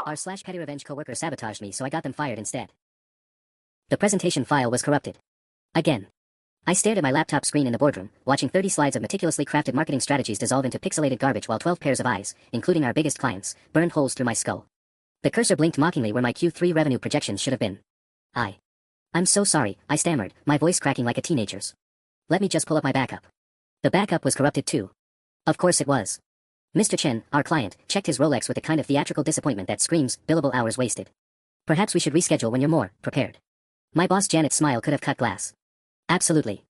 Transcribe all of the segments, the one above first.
r/pettyrevenge coworker sabotaged me, so I got them fired instead. The presentation file was corrupted. Again. I stared at my laptop screen in the boardroom, watching 30 slides of meticulously crafted marketing strategies dissolve into pixelated garbage while 12 pairs of eyes, including our biggest clients, burned holes through my skull. The cursor blinked mockingly where my Q3 revenue projections should have been. I'm so sorry, I stammered, my voice cracking like a teenager's. Let me just pull up my backup. The backup was corrupted too. Of course it was. Mr. Chen, our client, checked his Rolex with the kind of theatrical disappointment that screams, billable hours wasted. Perhaps we should reschedule when you're more prepared. My boss Janet's smile could have cut glass. Absolutely.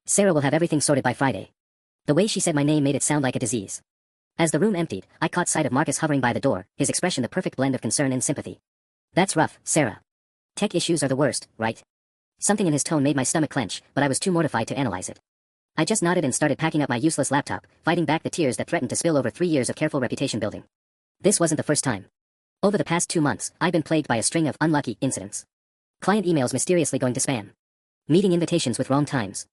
Sarah will have everything sorted by Friday. The way she said my name made it sound like a disease. As the room emptied, I caught sight of Marcus hovering by the door, his expression the perfect blend of concern and sympathy. That's rough, Sarah. Tech issues are the worst, right? Something in his tone made my stomach clench, but I was too mortified to analyze it. I just nodded and started packing up my useless laptop, fighting back the tears that threatened to spill over 3 years of careful reputation building. This wasn't the first time. Over the past 2 months, I've been plagued by a string of unlucky incidents. Client emails mysteriously going to spam. Meeting invitations with wrong times.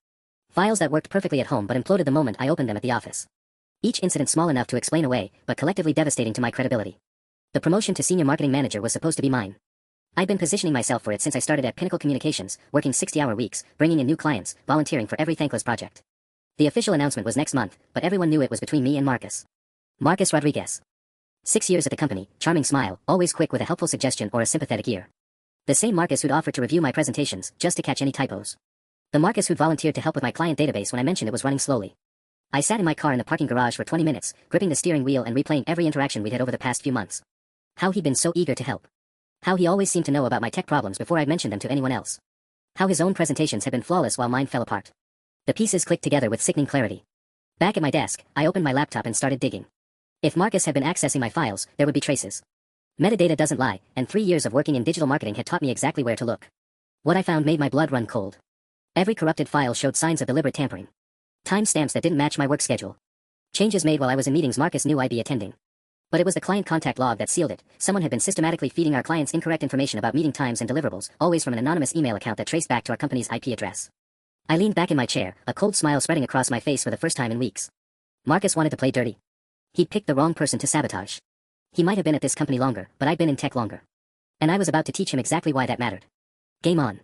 Files that worked perfectly at home but imploded the moment I opened them at the office. Each incident small enough to explain away, but collectively devastating to my credibility. The promotion to senior marketing manager was supposed to be mine. I'd been positioning myself for it since I started at Pinnacle Communications, working 60-hour weeks, bringing in new clients, volunteering for every thankless project. The official announcement was next month, but everyone knew it was between me and Marcus. Marcus Rodriguez. 6 years at the company, charming smile, always quick with a helpful suggestion or a sympathetic ear. The same Marcus who'd offered to review my presentations, just to catch any typos. The Marcus who'd volunteered to help with my client database when I mentioned it was running slowly. I sat in my car in the parking garage for 20 minutes, gripping the steering wheel and replaying every interaction we'd had over the past few months. How he'd been so eager to help. How he always seemed to know about my tech problems before I'd mentioned them to anyone else. How his own presentations had been flawless while mine fell apart. The pieces clicked together with sickening clarity. Back at my desk, I opened my laptop and started digging. If Marcus had been accessing my files, there would be traces. Metadata doesn't lie, and 3 years of working in digital marketing had taught me exactly where to look. What I found made my blood run cold. Every corrupted file showed signs of deliberate tampering. Timestamps that didn't match my work schedule. Changes made while I was in meetings Marcus knew I'd be attending. But it was the client contact log that sealed it. Someone had been systematically feeding our clients incorrect information about meeting times and deliverables, always from an anonymous email account that traced back to our company's IP address. I leaned back in my chair, a cold smile spreading across my face for the first time in weeks. Marcus wanted to play dirty. He'd picked the wrong person to sabotage. He might have been at this company longer, but I'd been in tech longer. And I was about to teach him exactly why that mattered. Game on.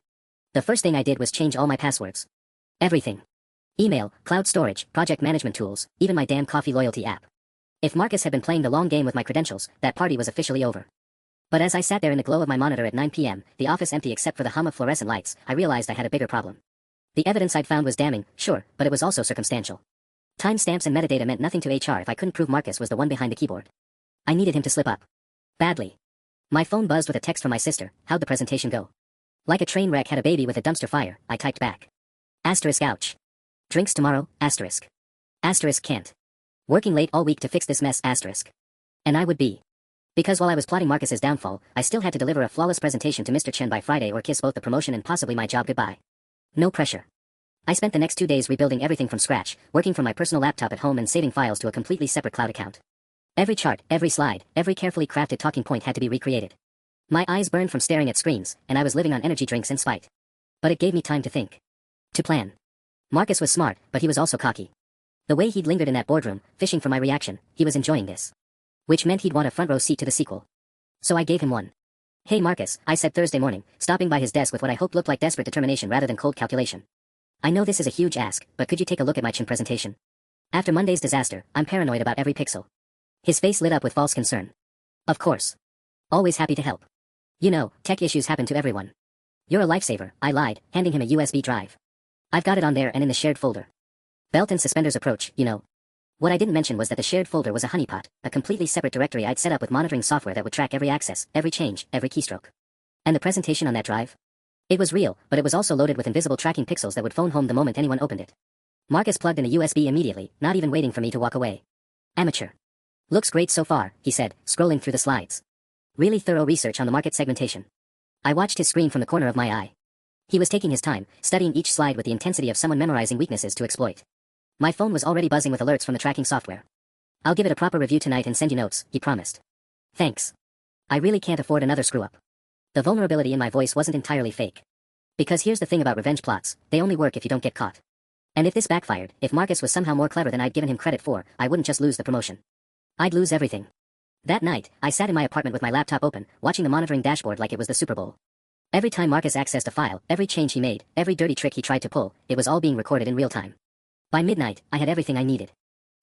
The first thing I did was change all my passwords. Everything. Email, cloud storage, project management tools, even my damn coffee loyalty app. If Marcus had been playing the long game with my credentials, that party was officially over. But as I sat there in the glow of my monitor at 9 p.m., the office empty except for the hum of fluorescent lights, I realized I had a bigger problem. The evidence I'd found was damning, sure, but it was also circumstantial. Timestamps and metadata meant nothing to HR if I couldn't prove Marcus was the one behind the keyboard. I needed him to slip up. Badly. My phone buzzed with a text from my sister. How'd the presentation go? Like a train wreck had a baby with a dumpster fire, I typed back. Asterisk ouch. Drinks tomorrow, asterisk. Asterisk can't. Working late all week to fix this mess, asterisk. And I would be. Because while I was plotting Marcus's downfall, I still had to deliver a flawless presentation to Mr. Chen by Friday or kiss both the promotion and possibly my job goodbye. No pressure. I spent the next 2 days rebuilding everything from scratch, working from my personal laptop at home and saving files to a completely separate cloud account. Every chart, every slide, every carefully crafted talking point had to be recreated. My eyes burned from staring at screens, and I was living on energy drinks and spite. But it gave me time to think. To plan. Marcus was smart, but he was also cocky. The way he'd lingered in that boardroom, fishing for my reaction, he was enjoying this. Which meant he'd want a front row seat to the sequel. So I gave him one. Hey Marcus, I said Thursday morning, stopping by his desk with what I hoped looked like desperate determination rather than cold calculation. I know this is a huge ask, but could you take a look at my Chen presentation? After Monday's disaster, I'm paranoid about every pixel. His face lit up with false concern. Of course. Always happy to help. You know, tech issues happen to everyone. You're a lifesaver, I lied, handing him a USB drive. I've got it on there and in the shared folder. Belt and suspenders approach, you know. What I didn't mention was that the shared folder was a honeypot, a completely separate directory I'd set up with monitoring software that would track every access, every change, every keystroke. And the presentation on that drive? It was real, but it was also loaded with invisible tracking pixels that would phone home the moment anyone opened it. Marcus plugged in a USB immediately, not even waiting for me to walk away. Amateur. Looks great so far, he said, scrolling through the slides. Really thorough research on the market segmentation. I watched his screen from the corner of my eye. He was taking his time, studying each slide with the intensity of someone memorizing weaknesses to exploit. My phone was already buzzing with alerts from the tracking software. I'll give it a proper review tonight and send you notes, he promised. Thanks. I really can't afford another screw-up. The vulnerability in my voice wasn't entirely fake. Because here's the thing about revenge plots, they only work if you don't get caught. And if this backfired, if Marcus was somehow more clever than I'd given him credit for, I wouldn't just lose the promotion. I'd lose everything. That night, I sat in my apartment with my laptop open, watching the monitoring dashboard like it was the Super Bowl. Every time Marcus accessed a file, every change he made, every dirty trick he tried to pull, it was all being recorded in real time. By midnight, I had everything I needed.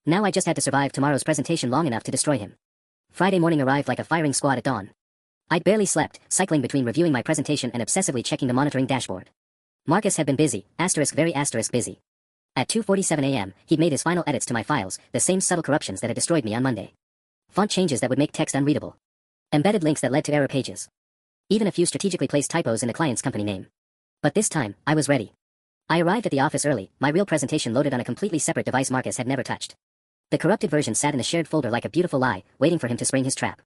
Now I just had to survive tomorrow's presentation long enough to destroy him. Friday morning arrived like a firing squad at dawn. I'd barely slept, cycling between reviewing my presentation and obsessively checking the monitoring dashboard. Marcus had been busy, very busy. At 2:47 a.m., he'd made his final edits to my files, the same subtle corruptions that had destroyed me on Monday. Font changes that would make text unreadable. Embedded links that led to error pages. Even a few strategically placed typos in the client's company name. But this time, I was ready. I arrived at the office early, my real presentation loaded on a completely separate device Marcus had never touched. The corrupted version sat in the shared folder like a beautiful lie, waiting for him to spring his trap.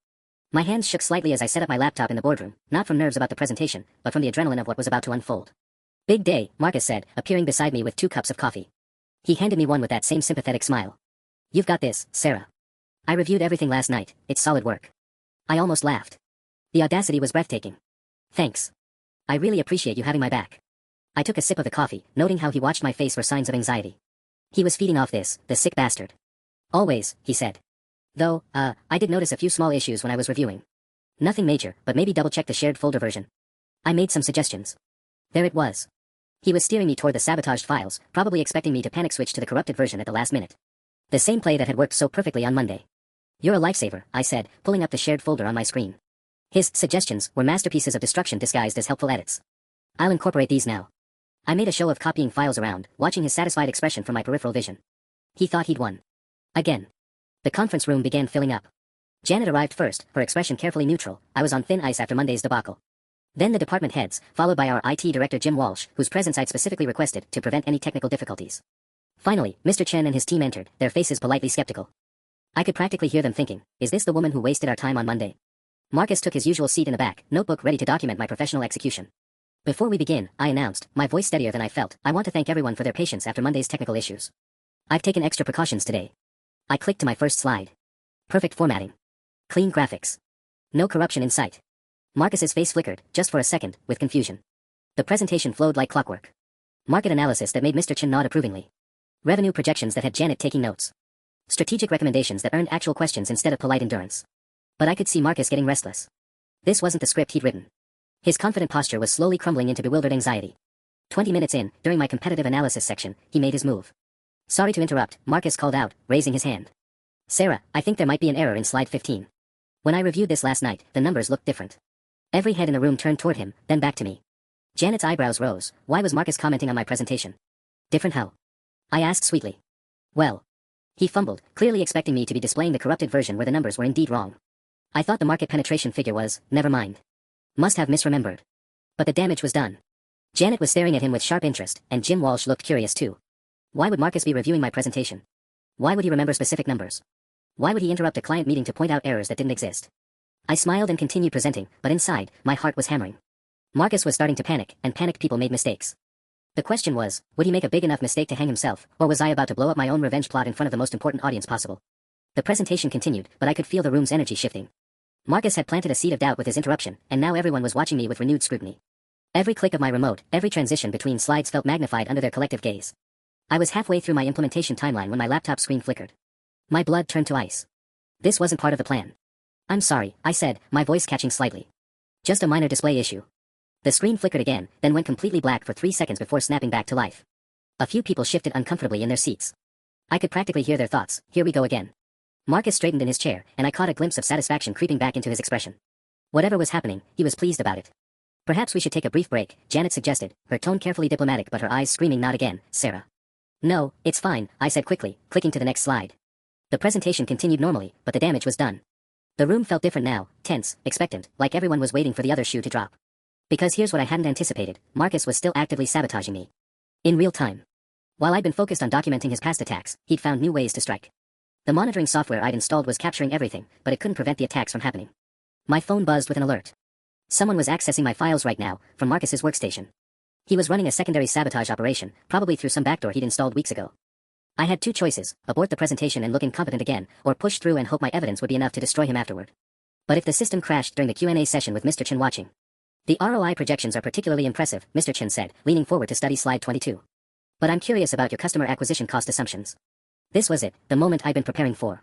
My hands shook slightly as I set up my laptop in the boardroom, not from nerves about the presentation, but from the adrenaline of what was about to unfold. Big day, Marcus said, appearing beside me with 2 cups of coffee. He handed me one with that same sympathetic smile. You've got this, Sarah. I reviewed everything last night, it's solid work. I almost laughed. The audacity was breathtaking. Thanks. I really appreciate you having my back. I took a sip of the coffee, noting how he watched my face for signs of anxiety. He was feeding off this, the sick bastard. Always, he said. Though, I did notice a few small issues when I was reviewing. Nothing major, but maybe double-check the shared folder version. I made some suggestions. There it was. He was steering me toward the sabotaged files, probably expecting me to panic switch to the corrupted version at the last minute. The same play that had worked so perfectly on Monday. You're a lifesaver, I said, pulling up the shared folder on my screen. His suggestions were masterpieces of destruction disguised as helpful edits. I'll incorporate these now. I made a show of copying files around, watching his satisfied expression from my peripheral vision. He thought he'd won. Again. The conference room began filling up. Janet arrived first, her expression carefully neutral. I was on thin ice after Monday's debacle. Then the department heads, followed by our IT director Jim Walsh, whose presence I'd specifically requested to prevent any technical difficulties. Finally, Mr. Chen and his team entered, their faces politely skeptical. I could practically hear them thinking, is this the woman who wasted our time on Monday? Marcus took his usual seat in the back, notebook ready to document my professional execution. Before we begin, I announced, my voice steadier than I felt, I want to thank everyone for their patience after Monday's technical issues. I've taken extra precautions today. I clicked to my first slide. Perfect formatting. Clean graphics. No corruption in sight. Marcus's face flickered, just for a second, with confusion. The presentation flowed like clockwork. Market analysis that made Mr. Chen nod approvingly. Revenue projections that had Janet taking notes. Strategic recommendations that earned actual questions instead of polite endurance. But I could see Marcus getting restless. This wasn't the script he'd written. His confident posture was slowly crumbling into bewildered anxiety. 20 minutes in, during my competitive analysis section, he made his move. Sorry to interrupt, Marcus called out, raising his hand. Sarah, I think there might be an error in slide 15. When I reviewed this last night, the numbers looked different. Every head in the room turned toward him, then back to me. Janet's eyebrows rose. Why was Marcus commenting on my presentation? Different how? I asked sweetly. Well. He fumbled, clearly expecting me to be displaying the corrupted version where the numbers were indeed wrong. I thought the market penetration figure was, never mind. Must have misremembered. But the damage was done. Janet was staring at him with sharp interest, and Jim Walsh looked curious too. Why would Marcus be reviewing my presentation? Why would he remember specific numbers? Why would he interrupt a client meeting to point out errors that didn't exist? I smiled and continued presenting, but inside, my heart was hammering. Marcus was starting to panic, and panicked people made mistakes. The question was, would he make a big enough mistake to hang himself, or was I about to blow up my own revenge plot in front of the most important audience possible? The presentation continued, but I could feel the room's energy shifting. Marcus had planted a seed of doubt with his interruption, and now everyone was watching me with renewed scrutiny. Every click of my remote, every transition between slides felt magnified under their collective gaze. I was halfway through my implementation timeline when my laptop screen flickered. My blood turned to ice. This wasn't part of the plan. I'm sorry, I said, my voice catching slightly. Just a minor display issue. The screen flickered again, then went completely black for 3 seconds before snapping back to life. A few people shifted uncomfortably in their seats. I could practically hear their thoughts, here we go again. Marcus straightened in his chair, and I caught a glimpse of satisfaction creeping back into his expression. Whatever was happening, he was pleased about it. Perhaps we should take a brief break, Janet suggested, her tone carefully diplomatic but her eyes screaming not again, Sarah. No, it's fine, I said quickly, clicking to the next slide. The presentation continued normally, but the damage was done. The room felt different now, tense, expectant, like everyone was waiting for the other shoe to drop. Because here's what I hadn't anticipated, Marcus was still actively sabotaging me. In real time. While I'd been focused on documenting his past attacks, he'd found new ways to strike. The monitoring software I'd installed was capturing everything, but it couldn't prevent the attacks from happening. My phone buzzed with an alert. Someone was accessing my files right now, from Marcus's workstation. He was running a secondary sabotage operation, probably through some backdoor he'd installed weeks ago. I had 2 choices, abort the presentation and look incompetent again, or push through and hope my evidence would be enough to destroy him afterward. But if the system crashed during the Q&A session with Mr. Chen watching. The ROI projections are particularly impressive, Mr. Chen said, leaning forward to study slide 22. But I'm curious about your customer acquisition cost assumptions. This was it, the moment I'd been preparing for.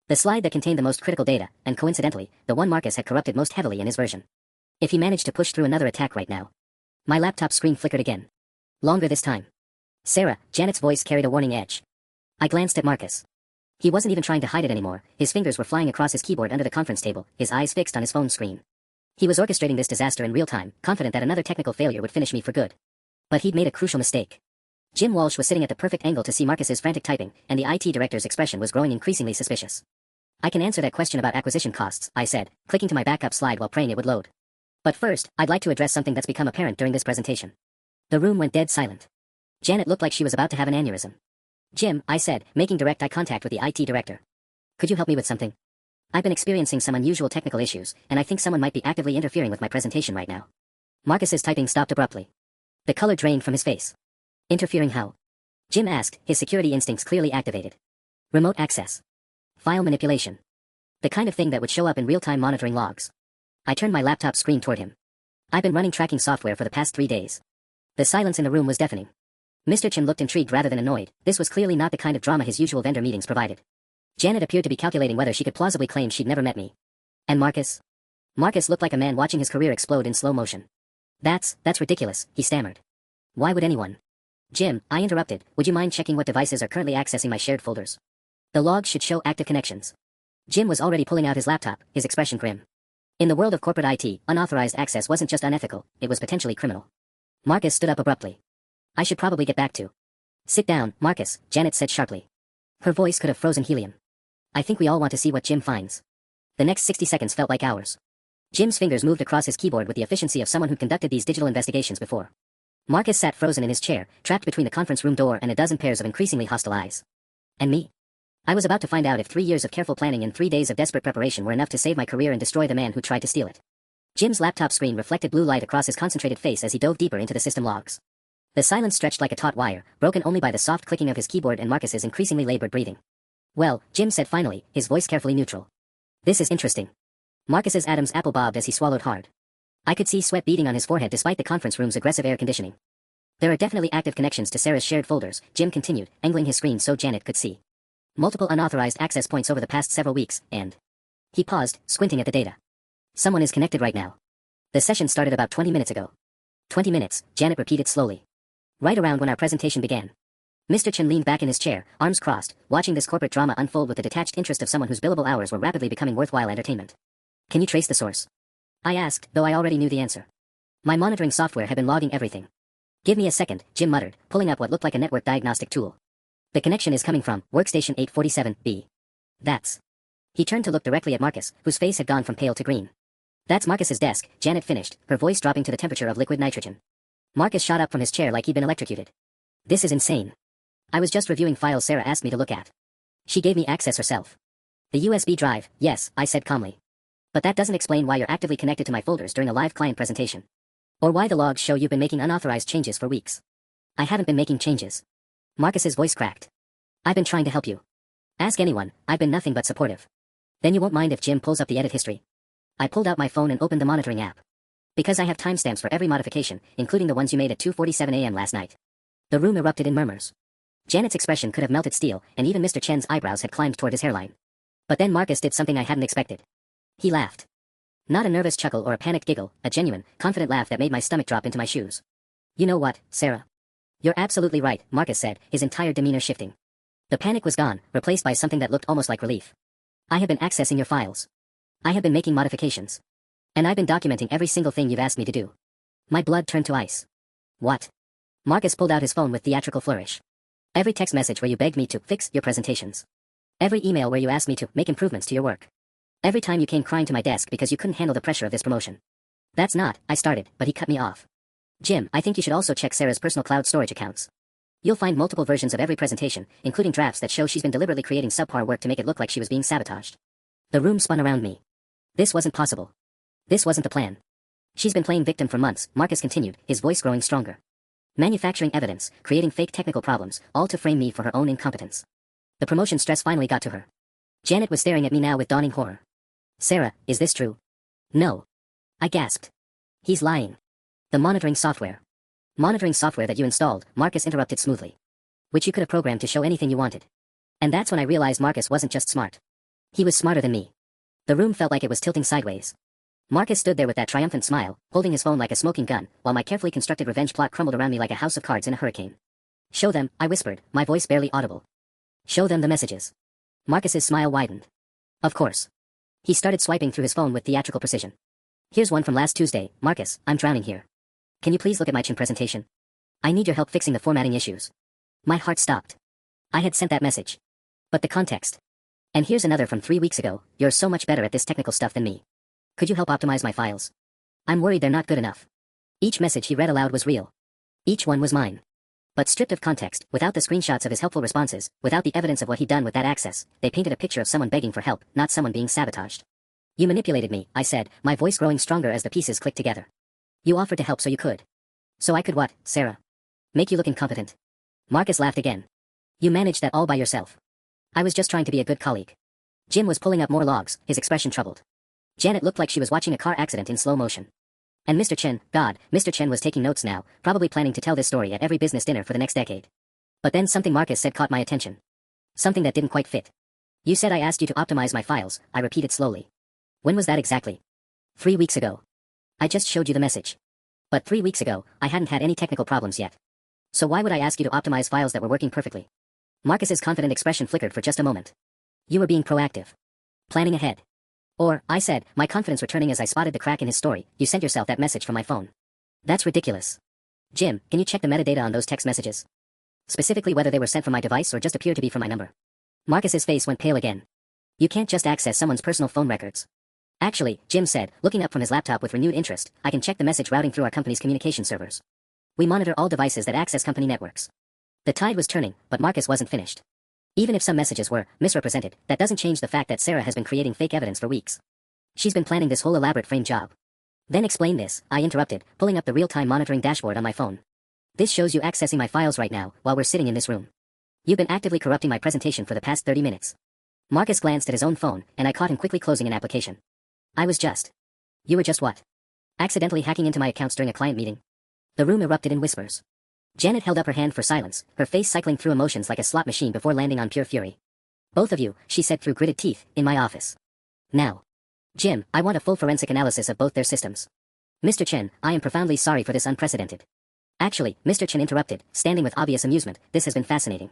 The slide that contained the most critical data, and coincidentally, the one Marcus had corrupted most heavily in his version. If he managed to push through another attack right now. My laptop screen flickered again. Longer this time. Sarah, Janet's voice carried a warning edge. I glanced at Marcus. He wasn't even trying to hide it anymore, his fingers were flying across his keyboard under the conference table, his eyes fixed on his phone screen. He was orchestrating this disaster in real time, confident that another technical failure would finish me for good. But he'd made a crucial mistake. Jim Walsh was sitting at the perfect angle to see Marcus's frantic typing, and the IT director's expression was growing increasingly suspicious. I can answer that question about acquisition costs, I said, clicking to my backup slide while praying it would load. But first, I'd like to address something that's become apparent during this presentation. The room went dead silent. Janet looked like she was about to have an aneurysm. Jim, I said, making direct eye contact with the IT director. Could you help me with something? I've been experiencing some unusual technical issues, and I think someone might be actively interfering with my presentation right now. Marcus's typing stopped abruptly. The color drained from his face. Interfering how? Jim asked, his security instincts clearly activated. Remote access. File manipulation. The kind of thing that would show up in real-time monitoring logs. I turned my laptop screen toward him. I've been running tracking software for the past 3 days. The silence in the room was deafening. Mr. Chen looked intrigued rather than annoyed. This was clearly not the kind of drama his usual vendor meetings provided. Janet appeared to be calculating whether she could plausibly claim she'd never met me. And Marcus? Marcus looked like a man watching his career explode in slow motion. That's ridiculous, he stammered. Why would anyone? Jim, I interrupted, would you mind checking what devices are currently accessing my shared folders? The logs should show active connections. Jim was already pulling out his laptop, his expression grim. In the world of corporate IT, unauthorized access wasn't just unethical, it was potentially criminal. Marcus stood up abruptly. I should probably get back to. Sit down, Marcus, Janet said sharply. Her voice could have frozen helium. I think we all want to see what Jim finds. The next 60 seconds felt like hours. Jim's fingers moved across his keyboard with the efficiency of someone who conducted these digital investigations before. Marcus sat frozen in his chair, trapped between the conference room door and a dozen pairs of increasingly hostile eyes. And me? I was about to find out if 3 years of careful planning and 3 days of desperate preparation were enough to save my career and destroy the man who tried to steal it. Jim's laptop screen reflected blue light across his concentrated face as he dove deeper into the system logs. The silence stretched like a taut wire, broken only by the soft clicking of his keyboard and Marcus's increasingly labored breathing. Well, Jim said finally, his voice carefully neutral. This is interesting. Marcus's Adam's apple bobbed as he swallowed hard. I could see sweat beading on his forehead despite the conference room's aggressive air conditioning. There are definitely active connections to Sarah's shared folders, Jim continued, angling his screen so Janet could see. Multiple unauthorized access points over the past several weeks, and... He paused, squinting at the data. Someone is connected right now. The session started about 20 minutes ago. 20 minutes, Janet repeated slowly. Right around when our presentation began. Mr. Chen leaned back in his chair, arms crossed, watching this corporate drama unfold with the detached interest of someone whose billable hours were rapidly becoming worthwhile entertainment. Can you trace the source? I asked, though I already knew the answer. My monitoring software had been logging everything. Give me a second, Jim muttered, pulling up what looked like a network diagnostic tool. The connection is coming from workstation 847B. That's. He turned to look directly at Marcus, whose face had gone from pale to green. That's Marcus's desk, Janet finished, her voice dropping to the temperature of liquid nitrogen. Marcus shot up from his chair like he'd been electrocuted. This is insane. I was just reviewing files Sarah asked me to look at. She gave me access herself. The USB drive, yes, I said calmly. But that doesn't explain why you're actively connected to my folders during a live client presentation. Or why the logs show you've been making unauthorized changes for weeks. I haven't been making changes. Marcus's voice cracked. I've been trying to help you. Ask anyone, I've been nothing but supportive. Then you won't mind if Jim pulls up the edit history. I pulled out my phone and opened the monitoring app. Because I have timestamps for every modification, including the ones you made at 2:47 a.m. last night. The room erupted in murmurs. Janet's expression could have melted steel, and even Mr. Chen's eyebrows had climbed toward his hairline. But then Marcus did something I hadn't expected. He laughed. Not a nervous chuckle or a panicked giggle, a genuine, confident laugh that made my stomach drop into my shoes. You know what, Sarah? You're absolutely right, Marcus said, his entire demeanor shifting. The panic was gone, replaced by something that looked almost like relief. I have been accessing your files. I have been making modifications. And I've been documenting every single thing you've asked me to do. My blood turned to ice. What? Marcus pulled out his phone with theatrical flourish. Every text message where you begged me to fix your presentations. Every email where you asked me to make improvements to your work. Every time you came crying to my desk because you couldn't handle the pressure of this promotion. That's not, I started, but he cut me off. Jim, I think you should also check Sarah's personal cloud storage accounts. You'll find multiple versions of every presentation, including drafts that show she's been deliberately creating subpar work to make it look like she was being sabotaged. The room spun around me. This wasn't possible. This wasn't the plan. She's been playing victim for months, Marcus continued, his voice growing stronger. Manufacturing evidence, creating fake technical problems, all to frame me for her own incompetence. The promotion stress finally got to her. Janet was staring at me now with dawning horror. Sarah, is this true? No. I gasped. He's lying. The monitoring software. Monitoring software that you installed, Marcus interrupted smoothly. Which you could have programmed to show anything you wanted. And that's when I realized Marcus wasn't just smart. He was smarter than me. The room felt like it was tilting sideways. Marcus stood there with that triumphant smile, holding his phone like a smoking gun, while my carefully constructed revenge plot crumbled around me like a house of cards in a hurricane. Show them, I whispered, my voice barely audible. Show them the messages. Marcus's smile widened. Of course. He started swiping through his phone with theatrical precision. Here's one from last Tuesday. Marcus, I'm drowning here. Can you please look at my chin presentation? I need your help fixing the formatting issues. My heart stopped. I had sent that message. But the context. And here's another from 3 weeks ago. You're so much better at this technical stuff than me. Could you help optimize my files? I'm worried they're not good enough. Each message he read aloud was real. Each one was mine. But stripped of context, without the screenshots of his helpful responses, without the evidence of what he'd done with that access, they painted a picture of someone begging for help, not someone being sabotaged. You manipulated me, I said, my voice growing stronger as the pieces clicked together. You offered to help so you could. So I could what, Sarah? Make you look incompetent. Marcus laughed again. You managed that all by yourself. I was just trying to be a good colleague. Jim was pulling up more logs, his expression troubled. Janet looked like she was watching a car accident in slow motion. And Mr. Chen, God, Mr. Chen was taking notes now, probably planning to tell this story at every business dinner for the next decade. But then something Marcus said caught my attention. Something that didn't quite fit. You said I asked you to optimize my files, I repeated slowly. When was that exactly? 3 weeks ago. I just showed you the message. But 3 weeks ago, I hadn't had any technical problems yet. So why would I ask you to optimize files that were working perfectly? Marcus's confident expression flickered for just a moment. You were being proactive. Planning ahead. Or, I said, my confidence returning as I spotted the crack in his story, you sent yourself that message from my phone. That's ridiculous. Jim, can you check the metadata on those text messages? Specifically whether they were sent from my device or just appeared to be from my number. Marcus's face went pale again. You can't just access someone's personal phone records. Actually, Jim said, looking up from his laptop with renewed interest, I can check the message routing through our company's communication servers. We monitor all devices that access company networks. The tide was turning, but Marcus wasn't finished. Even if some messages were misrepresented, that doesn't change the fact that Sarah has been creating fake evidence for weeks. She's been planning this whole elaborate frame job. Then explain this, I interrupted, pulling up the real-time monitoring dashboard on my phone. This shows you accessing my files right now, while we're sitting in this room. You've been actively corrupting my presentation for the past 30 minutes. Marcus glanced at his own phone, and I caught him quickly closing an application. You were just what? Accidentally hacking into my accounts during a client meeting? The room erupted in whispers. Janet held up her hand for silence, her face cycling through emotions like a slot machine before landing on pure fury. Both of you, she said through gritted teeth, in my office. Now. Jim, I want a full forensic analysis of both their systems. Mr. Chen, I am profoundly sorry for this unprecedented. Actually, Mr. Chen interrupted, standing with obvious amusement, this has been fascinating.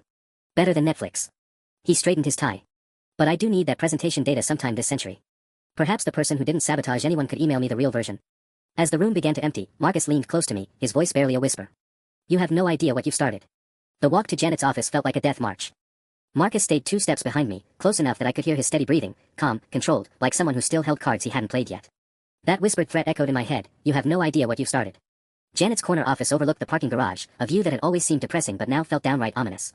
Better than Netflix. He straightened his tie. But I do need that presentation data sometime this century. Perhaps the person who didn't sabotage anyone could email me the real version. As the room began to empty, Marcus leaned close to me, his voice barely a whisper. You have no idea what you've started. The walk to Janet's office felt like a death march. Marcus stayed 2 steps behind me, close enough that I could hear his steady breathing, calm, controlled, like someone who still held cards he hadn't played yet. That whispered threat echoed in my head, you have no idea what you've started. Janet's corner office overlooked the parking garage, a view that had always seemed depressing but now felt downright ominous.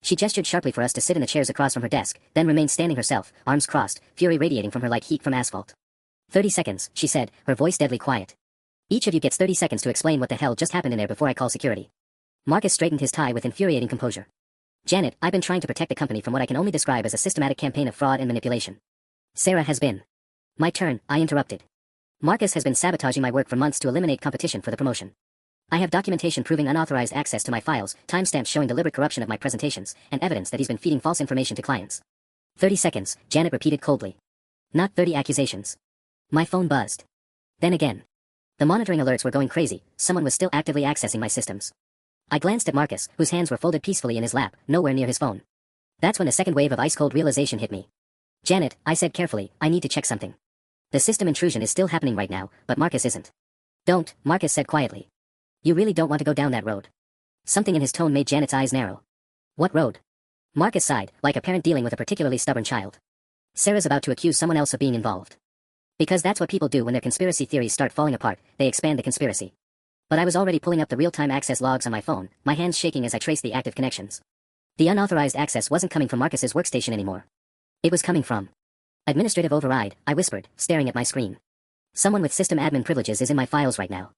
She gestured sharply for us to sit in the chairs across from her desk, then remained standing herself, arms crossed, fury radiating from her like heat from asphalt. 30 seconds, she said, her voice deadly quiet. Each of you gets 30 seconds to explain what the hell just happened in there before I call security. Marcus straightened his tie with infuriating composure. Janet, I've been trying to protect the company from what I can only describe as a systematic campaign of fraud and manipulation. Sarah has been. My turn, I interrupted. Marcus has been sabotaging my work for months to eliminate competition for the promotion. I have documentation proving unauthorized access to my files, timestamps showing deliberate corruption of my presentations, and evidence that he's been feeding false information to clients. 30 seconds, Janet repeated coldly. Not 30 accusations. My phone buzzed. Then again. The monitoring alerts were going crazy, someone was still actively accessing my systems. I glanced at Marcus, whose hands were folded peacefully in his lap, nowhere near his phone. That's when a second wave of ice-cold realization hit me. Janet, I said carefully, I need to check something. The system intrusion is still happening right now, but Marcus isn't. Don't, Marcus said quietly. You really don't want to go down that road. Something in his tone made Janet's eyes narrow. What road? Marcus sighed, like a parent dealing with a particularly stubborn child. Sarah's about to accuse someone else of being involved. Because that's what people do when their conspiracy theories start falling apart, they expand the conspiracy. But I was already pulling up the real-time access logs on my phone, my hands shaking as I traced the active connections. The unauthorized access wasn't coming from Marcus's workstation anymore. It was coming from administrative override, I whispered, staring at my screen. Someone with system admin privileges is in my files right now.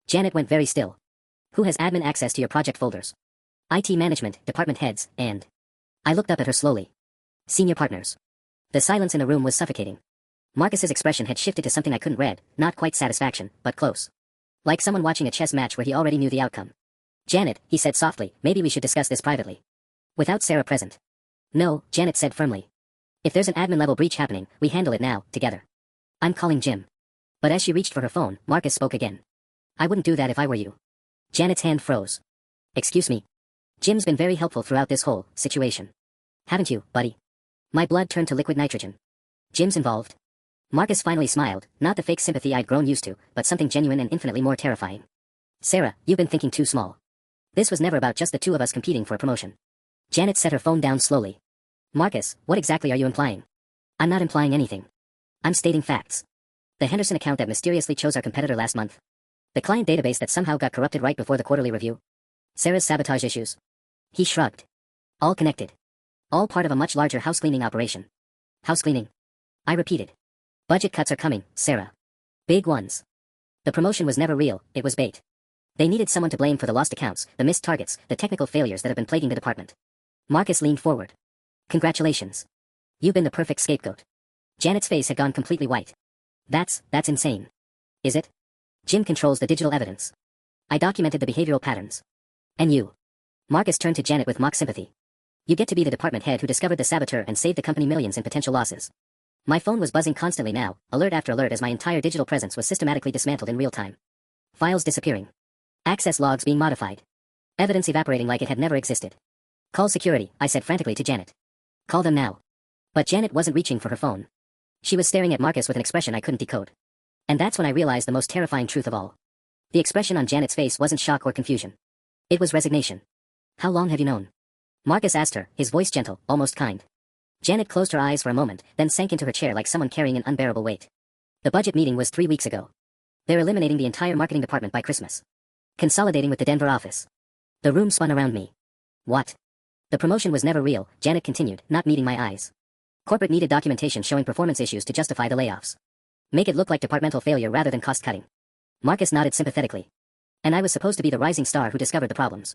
Janet went very still. Who has admin access to your project folders? IT management, department heads, and... I looked up at her slowly. Senior partners. The silence in the room was suffocating. Marcus's expression had shifted to something I couldn't read, not quite satisfaction, but close. Like someone watching a chess match where he already knew the outcome. Janet, he said softly, maybe we should discuss this privately. Without Sarah present. No, Janet said firmly. If there's an admin level breach happening, we handle it now, together. I'm calling Jim. But as she reached for her phone, Marcus spoke again. I wouldn't do that if I were you. Janet's hand froze. Excuse me. Jim's been very helpful throughout this whole situation. Haven't you, buddy? My blood turned to liquid nitrogen. Jim's involved. Marcus finally smiled, not the fake sympathy I'd grown used to, but something genuine and infinitely more terrifying. Sarah, you've been thinking too small. This was never about just the two of us competing for a promotion. Janet set her phone down slowly. Marcus, what exactly are you implying? I'm not implying anything. I'm stating facts. The Henderson account that mysteriously chose our competitor last month. The client database that somehow got corrupted right before the quarterly review. Sarah's sabotage issues. He shrugged. All connected. All part of a much larger house-cleaning operation. House-cleaning? I repeated. Budget cuts are coming, Sarah. Big ones. The promotion was never real, it was bait. They needed someone to blame for the lost accounts, the missed targets, the technical failures that have been plaguing the department. Marcus leaned forward. Congratulations. You've been the perfect scapegoat. Janet's face had gone completely white. That's insane. Is it? Jim controls the digital evidence. I documented the behavioral patterns. And you? Marcus turned to Janet with mock sympathy. You get to be the department head who discovered the saboteur and saved the company millions in potential losses. My phone was buzzing constantly now, alert after alert as my entire digital presence was systematically dismantled in real time. Files disappearing. Access logs being modified. Evidence evaporating like it had never existed. Call security, I said frantically to Janet. Call them now. But Janet wasn't reaching for her phone. She was staring at Marcus with an expression I couldn't decode. And that's when I realized the most terrifying truth of all. The expression on Janet's face wasn't shock or confusion. It was resignation. How long have you known? Marcus asked her, his voice gentle, almost kind. Janet closed her eyes for a moment, then sank into her chair like someone carrying an unbearable weight. The budget meeting was 3 weeks ago. They're eliminating the entire marketing department by Christmas. Consolidating with the Denver office. The room spun around me. What? The promotion was never real, Janet continued, not meeting my eyes. Corporate needed documentation showing performance issues to justify the layoffs. Make it look like departmental failure rather than cost-cutting. Marcus nodded sympathetically. And I was supposed to be the rising star who discovered the problems.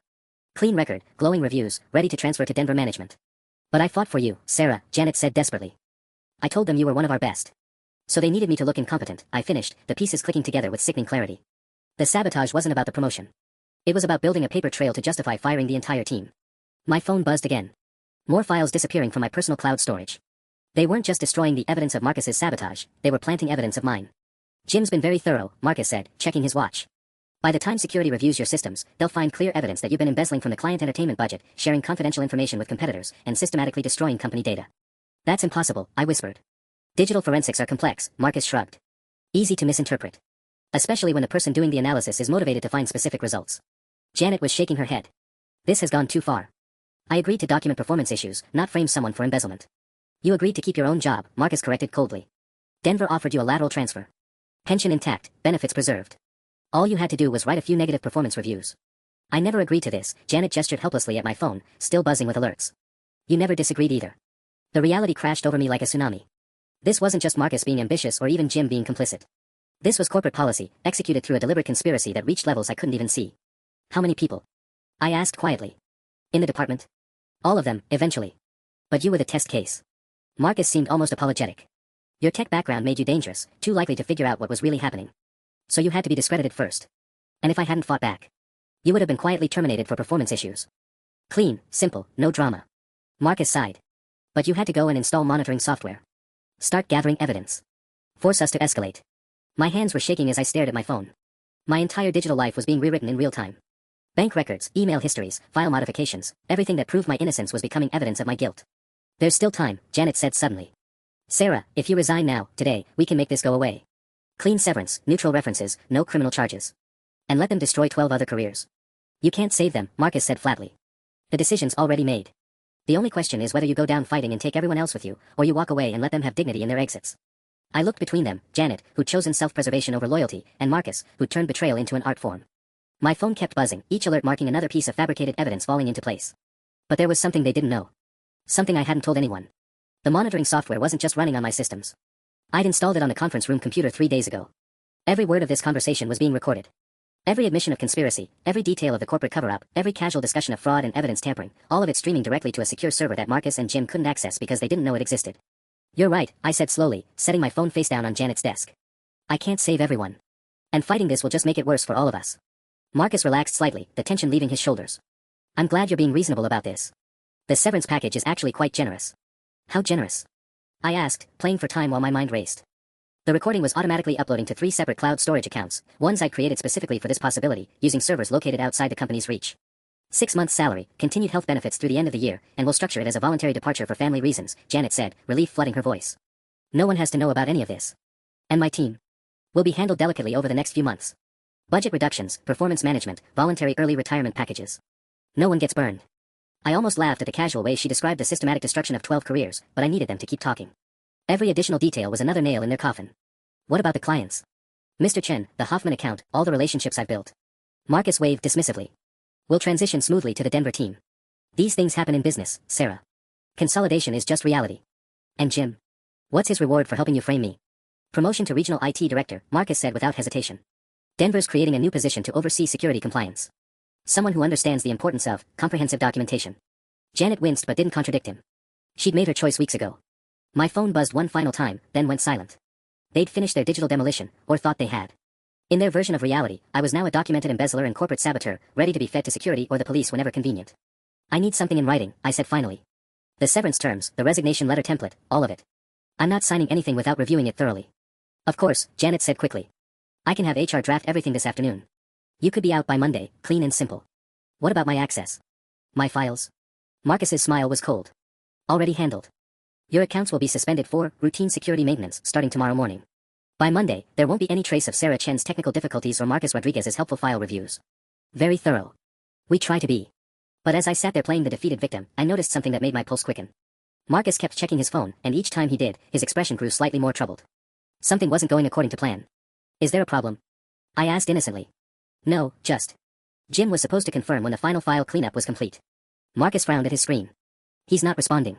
Clean record, glowing reviews, ready to transfer to Denver management. But I fought for you, Sarah, Janet said desperately. I told them you were one of our best. So they needed me to look incompetent, I finished, the pieces clicking together with sickening clarity. The sabotage wasn't about the promotion. It was about building a paper trail to justify firing the entire team. My phone buzzed again. More files disappearing from my personal cloud storage. They weren't just destroying the evidence of Marcus's sabotage, they were planting evidence of mine. Jim's been very thorough, Marcus said, checking his watch. By the time security reviews your systems, they'll find clear evidence that you've been embezzling from the client entertainment budget, sharing confidential information with competitors, and systematically destroying company data. That's impossible, I whispered. Digital forensics are complex, Marcus shrugged. Easy to misinterpret. Especially when the person doing the analysis is motivated to find specific results. Janet was shaking her head. This has gone too far. I agreed to document performance issues, not frame someone for embezzlement. You agreed to keep your own job, Marcus corrected coldly. Denver offered you a lateral transfer. Pension intact, benefits preserved. All you had to do was write a few negative performance reviews. I never agreed to this, Janet gestured helplessly at my phone, still buzzing with alerts. You never disagreed either. The reality crashed over me like a tsunami. This wasn't just Marcus being ambitious or even Jim being complicit. This was corporate policy, executed through a deliberate conspiracy that reached levels I couldn't even see. How many people? I asked quietly. In the department? All of them, eventually. But you were the test case. Marcus seemed almost apologetic. Your tech background made you dangerous, too likely to figure out what was really happening. So you had to be discredited first. And if I hadn't fought back, you would have been quietly terminated for performance issues. Clean, simple, no drama. Marcus sighed. But you had to go and install monitoring software. Start gathering evidence. Force us to escalate. My hands were shaking as I stared at my phone. My entire digital life was being rewritten in real time. Bank records, email histories, file modifications, everything that proved my innocence was becoming evidence of my guilt. There's still time, Janet said suddenly. Sarah, if you resign now, today, we can make this go away. Clean severance, neutral references, no criminal charges. And let them destroy 12 other careers. You can't save them, Marcus said flatly. The decision's already made. The only question is whether you go down fighting and take everyone else with you, or you walk away and let them have dignity in their exits. I looked between them, Janet, who'd chosen self-preservation over loyalty, and Marcus, who'd turned betrayal into an art form. My phone kept buzzing, each alert marking another piece of fabricated evidence falling into place. But there was something they didn't know. Something I hadn't told anyone. The monitoring software wasn't just running on my systems. I'd installed it on the conference room computer 3 days ago. Every word of this conversation was being recorded. Every admission of conspiracy, every detail of the corporate cover-up, every casual discussion of fraud and evidence tampering, all of it streaming directly to a secure server that Marcus and Jim couldn't access because they didn't know it existed. You're right, I said slowly, setting my phone face down on Janet's desk. I can't save everyone. And fighting this will just make it worse for all of us. Marcus relaxed slightly, the tension leaving his shoulders. I'm glad you're being reasonable about this. The severance package is actually quite generous. How generous? I asked, playing for time while my mind raced. The recording was automatically uploading to 3 separate cloud storage accounts, ones I created specifically for this possibility, using servers located outside the company's reach. 6 months salary, continued health benefits through the end of the year, and we'll structure it as a voluntary departure for family reasons, Janet said, relief flooding her voice. No one has to know about any of this. And my team will be handled delicately over the next few months. Budget reductions, performance management, voluntary early retirement packages. No one gets burned. I almost laughed at the casual way she described the systematic destruction of 12 careers, but I needed them to keep talking. Every additional detail was another nail in their coffin. What about the clients? Mr. Chen, the Hoffman account, all the relationships I've built. Marcus waved dismissively. We'll transition smoothly to the Denver team. These things happen in business, Sarah. Consolidation is just reality. And Jim? What's his reward for helping you frame me? Promotion to regional IT director, Marcus said without hesitation. Denver's creating a new position to oversee security compliance. Someone who understands the importance of comprehensive documentation. Janet winced but didn't contradict him. She'd made her choice weeks ago. My phone buzzed one final time, then went silent. They'd finished their digital demolition, or thought they had. In their version of reality, I was now a documented embezzler and corporate saboteur, ready to be fed to security or the police whenever convenient. I need something in writing, I said finally. The severance terms, the resignation letter template, all of it. I'm not signing anything without reviewing it thoroughly. Of course, Janet said quickly. I can have HR draft everything this afternoon. You could be out by Monday, clean and simple. What about my access? My files? Marcus's smile was cold. Already handled. Your accounts will be suspended for routine security maintenance starting tomorrow morning. By Monday, there won't be any trace of Sarah Chen's technical difficulties or Marcus Rodriguez's helpful file reviews. Very thorough. We try to be. But as I sat there playing the defeated victim, I noticed something that made my pulse quicken. Marcus kept checking his phone, and each time he did, his expression grew slightly more troubled. Something wasn't going according to plan. Is there a problem? I asked innocently. No, just. Jim was supposed to confirm when the final file cleanup was complete. Marcus frowned at his screen. He's not responding.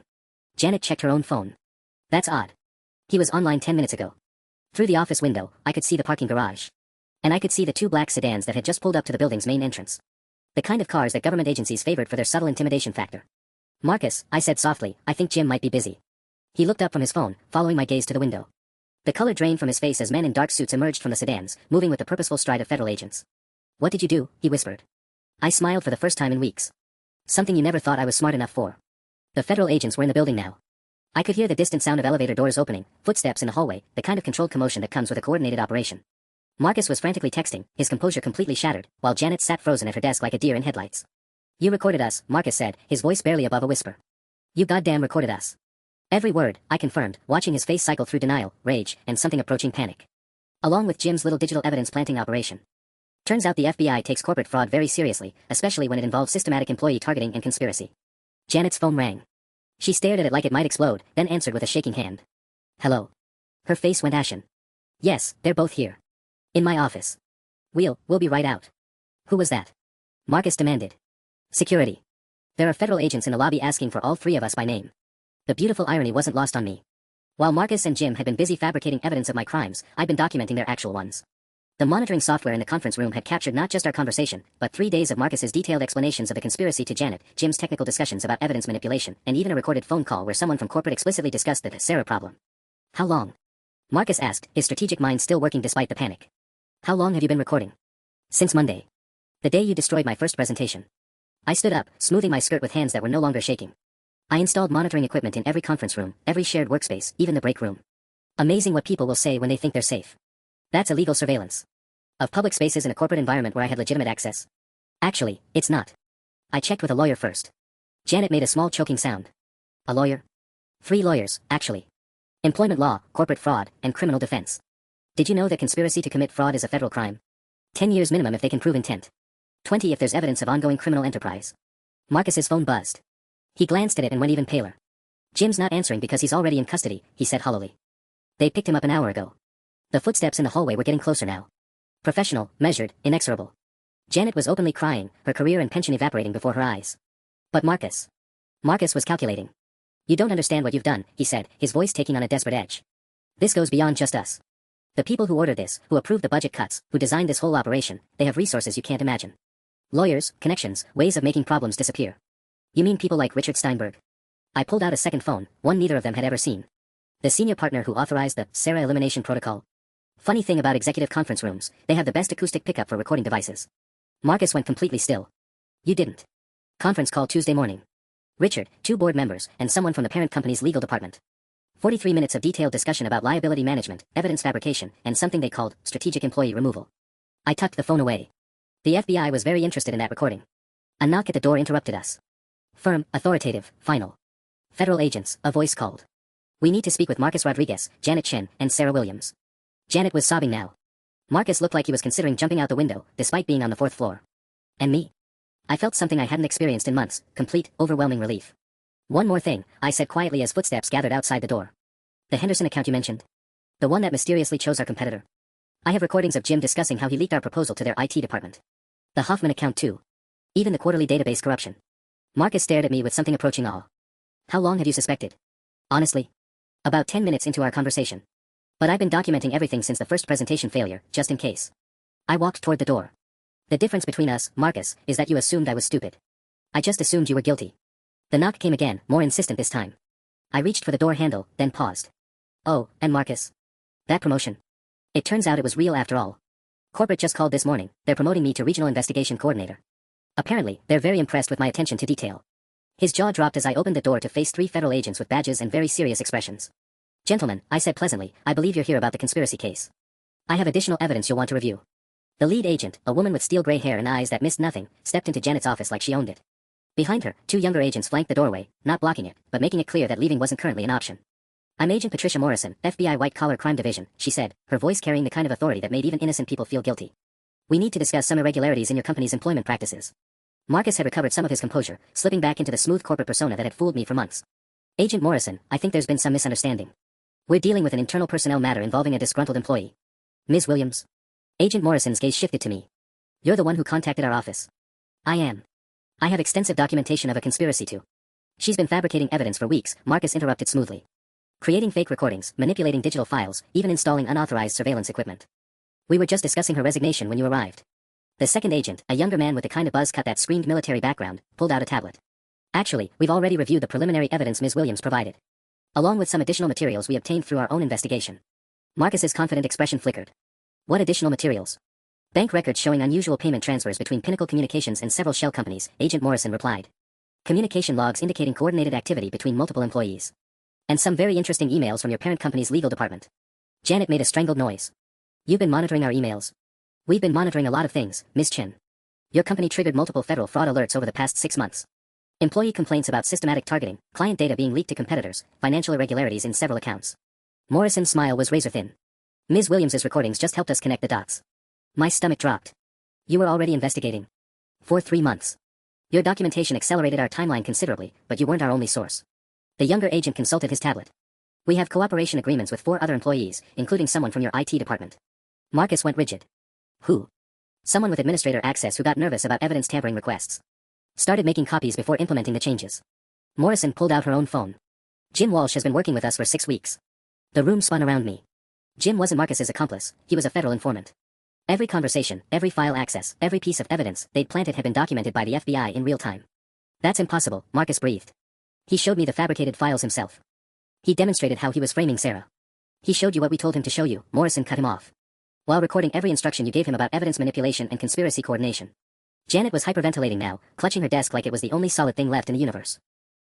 Janet checked her own phone. That's odd. He was online 10 minutes ago. Through the office window, I could see the parking garage. And I could see the 2 black sedans that had just pulled up to the building's main entrance. The kind of cars that government agencies favored for their subtle intimidation factor. Marcus, I said softly, I think Jim might be busy. He looked up from his phone, following my gaze to the window. The color drained from his face as men in dark suits emerged from the sedans, moving with the purposeful stride of federal agents. What did you do? He whispered. I smiled for the first time in weeks. Something you never thought I was smart enough for. The federal agents were in the building now. I could hear the distant sound of elevator doors opening, footsteps in the hallway, the kind of controlled commotion that comes with a coordinated operation. Marcus was frantically texting, his composure completely shattered, while Janet sat frozen at her desk like a deer in headlights. You recorded us, Marcus said, his voice barely above a whisper. You goddamn recorded us. Every word, I confirmed, watching his face cycle through denial, rage, and something approaching panic. Along with Jim's little digital evidence planting operation. Turns out the FBI takes corporate fraud very seriously, especially when it involves systematic employee targeting and conspiracy. Janet's phone rang. She stared at it like it might explode, then answered with a shaking hand. Hello. Her face went ashen. Yes, they're both here. In my office. We'll be right out. Who was that? Marcus demanded. Security. There are federal agents in the lobby asking for all 3 of us by name. The beautiful irony wasn't lost on me. While Marcus and Jim had been busy fabricating evidence of my crimes, I'd been documenting their actual ones. The monitoring software in the conference room had captured not just our conversation, but 3 days of Marcus's detailed explanations of the conspiracy to Janet, Jim's technical discussions about evidence manipulation, and even a recorded phone call where someone from corporate explicitly discussed the Sarah problem. How long? Marcus asked, his strategic mind still working despite the panic. How long have you been recording? Since Monday. The day you destroyed my first presentation. I stood up, smoothing my skirt with hands that were no longer shaking. I installed monitoring equipment in every conference room, every shared workspace, even the break room. Amazing what people will say when they think they're safe. That's illegal surveillance. Of public spaces in a corporate environment where I had legitimate access. Actually, it's not. I checked with a lawyer first. Janet made a small choking sound. A lawyer? 3 lawyers, actually. Employment law, corporate fraud, and criminal defense. Did you know that conspiracy to commit fraud is a federal crime? 10 years minimum if they can prove intent. 20 if there's evidence of ongoing criminal enterprise. Marcus's phone buzzed. He glanced at it and went even paler. Jim's not answering because he's already in custody, he said hollowly. They picked him up an hour ago. The footsteps in the hallway were getting closer now. Professional, measured, inexorable. Janet was openly crying, her career and pension evaporating before her eyes. But Marcus. Marcus was calculating. You don't understand what you've done, he said, his voice taking on a desperate edge. This goes beyond just us. The people who ordered this, who approved the budget cuts, who designed this whole operation, they have resources you can't imagine. Lawyers, connections, ways of making problems disappear. You mean people like Richard Steinberg? I pulled out a second phone, one neither of them had ever seen. The senior partner who authorized the Sarah elimination protocol. Funny thing about executive conference rooms, they have the best acoustic pickup for recording devices. Marcus went completely still. You didn't. Conference call Tuesday morning. Richard, 2 board members, and someone from the parent company's legal department. 43 minutes of detailed discussion about liability management, evidence fabrication, and something they called strategic employee removal. I tucked the phone away. The FBI was very interested in that recording. A knock at the door interrupted us. Firm, authoritative, final. Federal agents, a voice called. We need to speak with Marcus Rodriguez, Janet Chen, and Sarah Williams. Janet was sobbing now. Marcus looked like he was considering jumping out the window, despite being on the 4th floor. And me? I felt something I hadn't experienced in months, complete, overwhelming relief. One more thing, I said quietly as footsteps gathered outside the door. The Henderson account you mentioned? The one that mysteriously chose our competitor? I have recordings of Jim discussing how he leaked our proposal to their IT department. The Hoffman account too. Even the quarterly database corruption. Marcus stared at me with something approaching awe. How long have you suspected? Honestly? About 10 minutes into our conversation. But I've been documenting everything since the first presentation failure, just in case. I walked toward the door. The difference between us, Marcus, is that you assumed I was stupid. I just assumed you were guilty. The knock came again, more insistent this time. I reached for the door handle, then paused. Oh, and Marcus. That promotion. It turns out it was real after all. Corporate just called this morning, they're promoting me to Regional Investigation Coordinator. Apparently, they're very impressed with my attention to detail. His jaw dropped as I opened the door to face 3 federal agents with badges and very serious expressions. Gentlemen, I said pleasantly, I believe you're here about the conspiracy case. I have additional evidence you'll want to review. The lead agent, a woman with steel gray hair and eyes that missed nothing, stepped into Janet's office like she owned it. Behind her, 2 younger agents flanked the doorway, not blocking it, but making it clear that leaving wasn't currently an option. I'm Agent Patricia Morrison, FBI White Collar Crime Division, she said, her voice carrying the kind of authority that made even innocent people feel guilty. We need to discuss some irregularities in your company's employment practices. Marcus had recovered some of his composure, slipping back into the smooth corporate persona that had fooled me for months. Agent Morrison, I think there's been some misunderstanding. We're dealing with an internal personnel matter involving a disgruntled employee. Ms. Williams? Agent Morrison's gaze shifted to me. You're the one who contacted our office. I am. I have extensive documentation of a conspiracy too. She's been fabricating evidence for weeks, Marcus interrupted smoothly. Creating fake recordings, manipulating digital files, even installing unauthorized surveillance equipment. We were just discussing her resignation when you arrived. The second agent, a younger man with the kind of buzz cut that screamed military background, pulled out a tablet. Actually, we've already reviewed the preliminary evidence Ms. Williams provided, along with some additional materials we obtained through our own investigation. Marcus's confident expression flickered. What additional materials? Bank records showing unusual payment transfers between Pinnacle Communications and several shell companies, Agent Morrison replied. Communication logs indicating coordinated activity between multiple employees. And some very interesting emails from your parent company's legal department. Janet made a strangled noise. You've been monitoring our emails. We've been monitoring a lot of things, Ms. Chen. Your company triggered multiple federal fraud alerts over the past 6 months. Employee complaints about systematic targeting, client data being leaked to competitors, financial irregularities in several accounts. Morrison's smile was razor-thin. Ms. Williams's recordings just helped us connect the dots. My stomach dropped. You were already investigating. For 3 months. Your documentation accelerated our timeline considerably, but you weren't our only source. The younger agent consulted his tablet. We have cooperation agreements with 4 other employees, including someone from your IT department. Marcus went rigid. Who? Someone with administrator access who got nervous about evidence tampering requests. Started making copies before implementing the changes. Morrison pulled out her own phone. Jim Walsh has been working with us for 6 weeks. The room spun around me. Jim wasn't Marcus's accomplice, he was a federal informant. Every conversation, every file access, every piece of evidence they'd planted had been documented by the FBI in real time. That's impossible, Marcus breathed. He showed me the fabricated files himself. He demonstrated how he was framing Sarah. He showed you what we told him to show you, Morrison cut him off. While recording every instruction you gave him about evidence manipulation and conspiracy coordination. Janet was hyperventilating now, clutching her desk like it was the only solid thing left in the universe.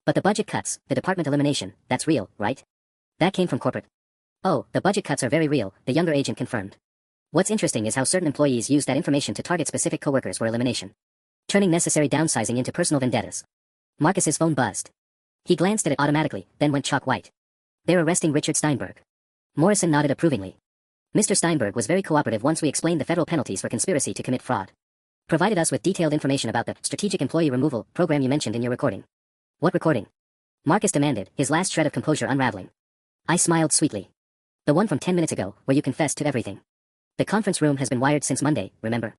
But the budget cuts, the department elimination, that's real, right? That came from corporate. Oh, the budget cuts are very real, the younger agent confirmed. What's interesting is how certain employees used that information to target specific coworkers for elimination, turning necessary downsizing into personal vendettas. Marcus's phone buzzed. He glanced at it automatically, then went chalk white. They're arresting Richard Steinberg. Morrison nodded approvingly. Mr. Steinberg was very cooperative once we explained the federal penalties for conspiracy to commit fraud. Provided us with detailed information about the strategic employee removal program you mentioned in your recording. What recording? Marcus demanded, his last shred of composure unraveling. I smiled sweetly. The one from 10 minutes ago, where you confessed to everything. The conference room has been wired since Monday, remember?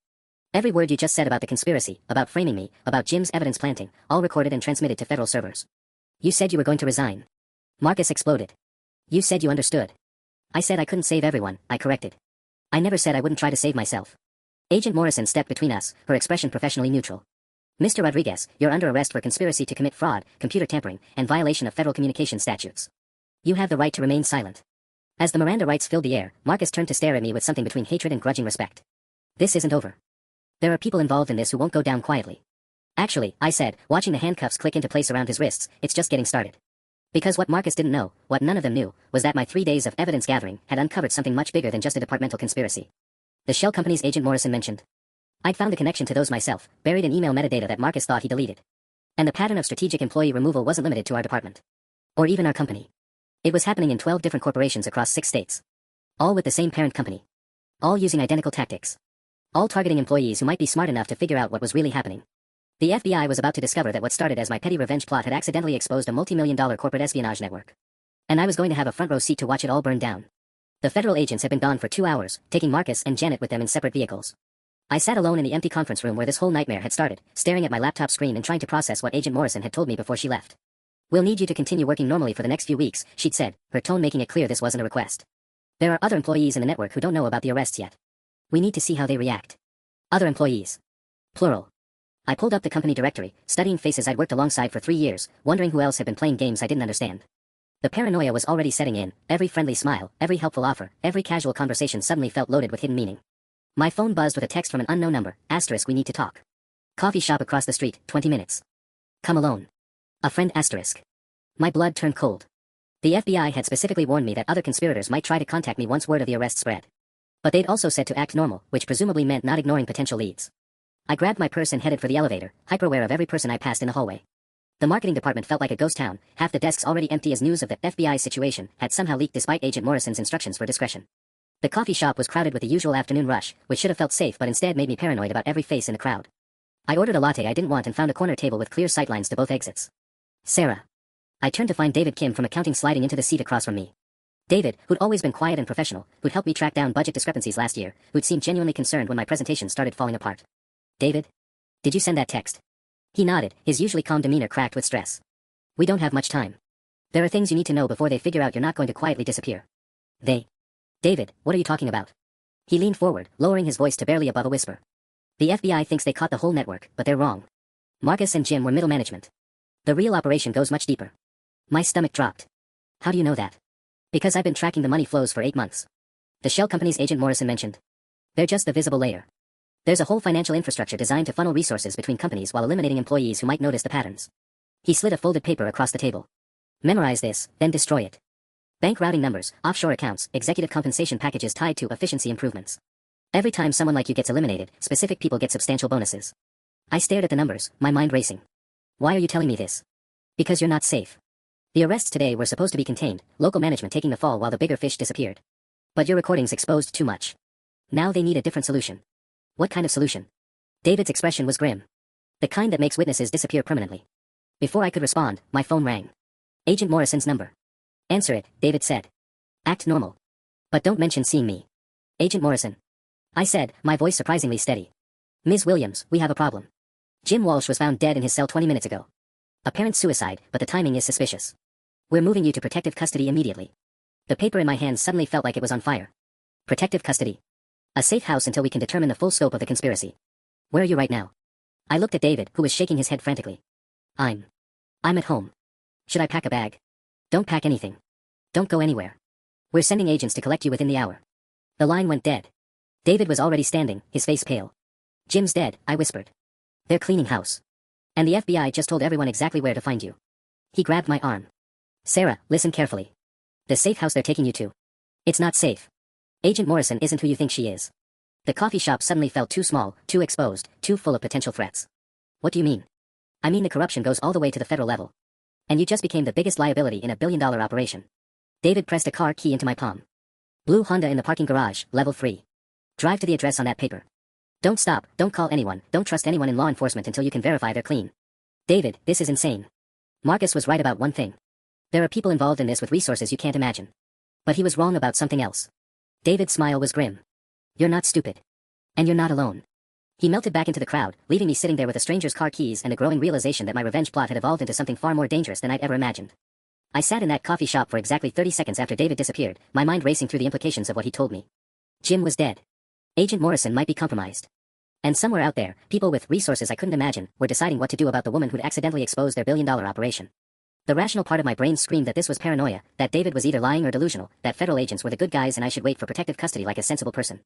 Every word you just said about the conspiracy, about framing me, about Jim's evidence planting, all recorded and transmitted to federal servers. You said you were going to resign. Marcus exploded. You said you understood. I said I couldn't save everyone, I corrected. I never said I wouldn't try to save myself. Agent Morrison stepped between us, her expression professionally neutral. Mr. Rodriguez, you're under arrest for conspiracy to commit fraud, computer tampering, and violation of federal communication statutes. You have the right to remain silent. As the Miranda rights filled the air, Marcus turned to stare at me with something between hatred and grudging respect. This isn't over. There are people involved in this who won't go down quietly. Actually, I said, watching the handcuffs click into place around his wrists, it's just getting started. Because what Marcus didn't know, what none of them knew, was that my 3 days of evidence gathering had uncovered something much bigger than just a departmental conspiracy. The shell companies Agent Morrison mentioned. I'd found a connection to those myself, buried in email metadata that Marcus thought he deleted. And the pattern of strategic employee removal wasn't limited to our department. Or even our company. It was happening in 12 different corporations across 6 states. All with the same parent company. All using identical tactics. All targeting employees who might be smart enough to figure out what was really happening. The FBI was about to discover that what started as my petty revenge plot had accidentally exposed a multi-million-dollar corporate espionage network. And I was going to have a front row seat to watch it all burn down. The federal agents had been gone for 2 hours, taking Marcus and Janet with them in separate vehicles. I sat alone in the empty conference room where this whole nightmare had started, staring at my laptop screen and trying to process what Agent Morrison had told me before she left. "We'll need you to continue working normally for the next few weeks," she'd said, her tone making it clear this wasn't a request. "There are other employees in the network who don't know about the arrests yet. We need to see how they react." Other employees. Plural. I pulled up the company directory, studying faces I'd worked alongside for 3 years, wondering who else had been playing games I didn't understand. The paranoia was already setting in, every friendly smile, every helpful offer, every casual conversation suddenly felt loaded with hidden meaning. My phone buzzed with a text from an unknown number, *, we need to talk. Coffee shop across the street, 20 minutes. Come alone. A friend, *. My blood turned cold. The FBI had specifically warned me that other conspirators might try to contact me once word of the arrest spread. But they'd also said to act normal, which presumably meant not ignoring potential leads. I grabbed my purse and headed for the elevator, hyper-aware of every person I passed in the hallway. The marketing department felt like a ghost town, half the desks already empty as news of the FBI situation had somehow leaked despite Agent Morrison's instructions for discretion. The coffee shop was crowded with the usual afternoon rush, which should have felt safe but instead made me paranoid about every face in the crowd. I ordered a latte I didn't want and found a corner table with clear sightlines to both exits. Sarah. I turned to find David Kim from accounting sliding into the seat across from me. David, who'd always been quiet and professional, who'd helped me track down budget discrepancies last year, who'd seemed genuinely concerned when my presentation started falling apart. "David? Did you send that text?" He nodded, his usually calm demeanor cracked with stress. "We don't have much time. There are things you need to know before they figure out you're not going to quietly disappear." "They?" "David, what are you talking about?" He leaned forward, lowering his voice to barely above a whisper. "The FBI thinks they caught the whole network, but they're wrong. Marcus and Jim were middle management. The real operation goes much deeper." My stomach dropped. "How do you know that?" "Because I've been tracking the money flows for 8 months. The shell companies Agent Morrison mentioned. They're just the visible layer. There's a whole financial infrastructure designed to funnel resources between companies while eliminating employees who might notice the patterns." He slid a folded paper across the table. "Memorize this, then destroy it. Bank routing numbers, offshore accounts, executive compensation packages tied to efficiency improvements. Every time someone like you gets eliminated, specific people get substantial bonuses." I stared at the numbers, my mind racing. "Why are you telling me this?" "Because you're not safe. The arrests today were supposed to be contained, local management taking the fall while the bigger fish disappeared. But your recordings exposed too much. Now they need a different solution." "What kind of solution?" David's expression was grim. "The kind that makes witnesses disappear permanently." Before I could respond, my phone rang. Agent Morrison's number. "Answer it," David said. "Act normal. But don't mention seeing me." "Agent Morrison." I said, my voice surprisingly steady. "Ms. Williams, we have a problem. Jim Walsh was found dead in his cell 20 minutes ago. Apparent suicide, but the timing is suspicious. We're moving you to protective custody immediately." The paper in my hands suddenly felt like it was on fire. Protective custody. A safe house until we can determine the full scope of the conspiracy. "Where are you right now?" I looked at David, who was shaking his head frantically. I'm at home. Should I pack a bag?" "Don't pack anything. Don't go anywhere. We're sending agents to collect you within the hour." The line went dead. David was already standing, his face pale. "Jim's dead," I whispered. "They're cleaning house. And the FBI just told everyone exactly where to find you." He grabbed my arm. "Sarah, listen carefully. The safe house they're taking you to. It's not safe. Agent Morrison isn't who you think she is." The coffee shop suddenly felt too small, too exposed, too full of potential threats. "What do you mean?" "I mean the corruption goes all the way to the federal level. And you just became the biggest liability in a billion-dollar operation." David pressed a car key into my palm. "Blue Honda in the parking garage, level 3. Drive to the address on that paper. Don't stop, don't call anyone, don't trust anyone in law enforcement until you can verify they're clean." "David, this is insane." Marcus was right about one thing. There are people involved in this with resources you can't imagine. But he was wrong about something else. David's smile was grim. "You're not stupid. And you're not alone." He melted back into the crowd, leaving me sitting there with a stranger's car keys and a growing realization that my revenge plot had evolved into something far more dangerous than I'd ever imagined. I sat in that coffee shop for exactly 30 seconds after David disappeared, my mind racing through the implications of what he told me. Jim was dead. Agent Morrison might be compromised. And somewhere out there, people with resources I couldn't imagine were deciding what to do about the woman who'd accidentally exposed their billion-dollar operation. The rational part of my brain screamed that this was paranoia, that David was either lying or delusional, that federal agents were the good guys and I should wait for protective custody like a sensible person.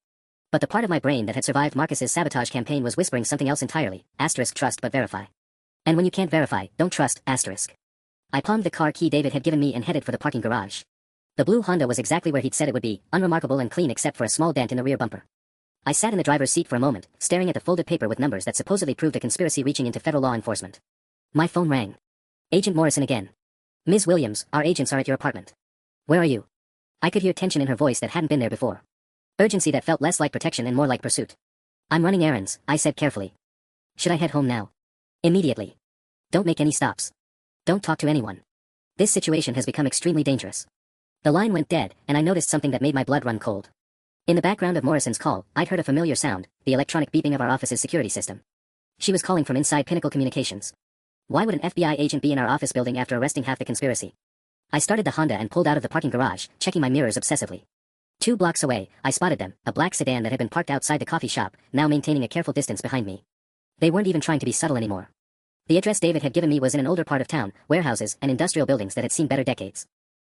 But the part of my brain that had survived Marcus's sabotage campaign was whispering something else entirely, *trust but verify. And when you can't verify, don't trust, *. I palmed the car key David had given me and headed for the parking garage. The blue Honda was exactly where he'd said it would be, unremarkable and clean except for a small dent in the rear bumper. I sat in the driver's seat for a moment, staring at the folded paper with numbers that supposedly proved a conspiracy reaching into federal law enforcement. My phone rang. Agent Morrison again. Ms. Williams, our agents are at your apartment. Where are you? I could hear tension in her voice that hadn't been there before. Urgency that felt less like protection and more like pursuit. I'm running errands, I said carefully. Should I head home now? Immediately. Don't make any stops. Don't talk to anyone. This situation has become extremely dangerous. The line went dead, and I noticed something that made my blood run cold. In the background of Morrison's call, I'd heard a familiar sound, the electronic beeping of our office's security system. She was calling from inside Pinnacle Communications. Why would an FBI agent be in our office building after arresting half the conspiracy? I started the Honda and pulled out of the parking garage, checking my mirrors obsessively. 2 blocks away, I spotted them, a black sedan that had been parked outside the coffee shop, now maintaining a careful distance behind me. They weren't even trying to be subtle anymore. The address David had given me was in an older part of town, warehouses and industrial buildings that had seen better decades.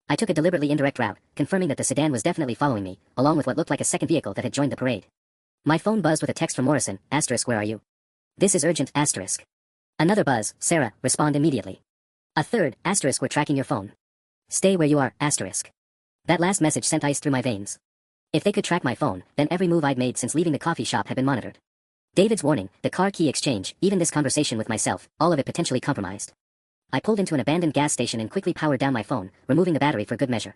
I took a deliberately indirect route, confirming that the sedan was definitely following me, along with what looked like a second vehicle that had joined the parade. My phone buzzed with a text from Morrison, *, where are you? This is urgent, *. Another buzz, Sarah, respond immediately. A third, *, we're tracking your phone. Stay where you are, *. That last message sent ice through my veins. If they could track my phone, then every move I'd made since leaving the coffee shop had been monitored. David's warning, the car key exchange, even this conversation with myself, all of it potentially compromised. I pulled into an abandoned gas station and quickly powered down my phone, removing the battery for good measure.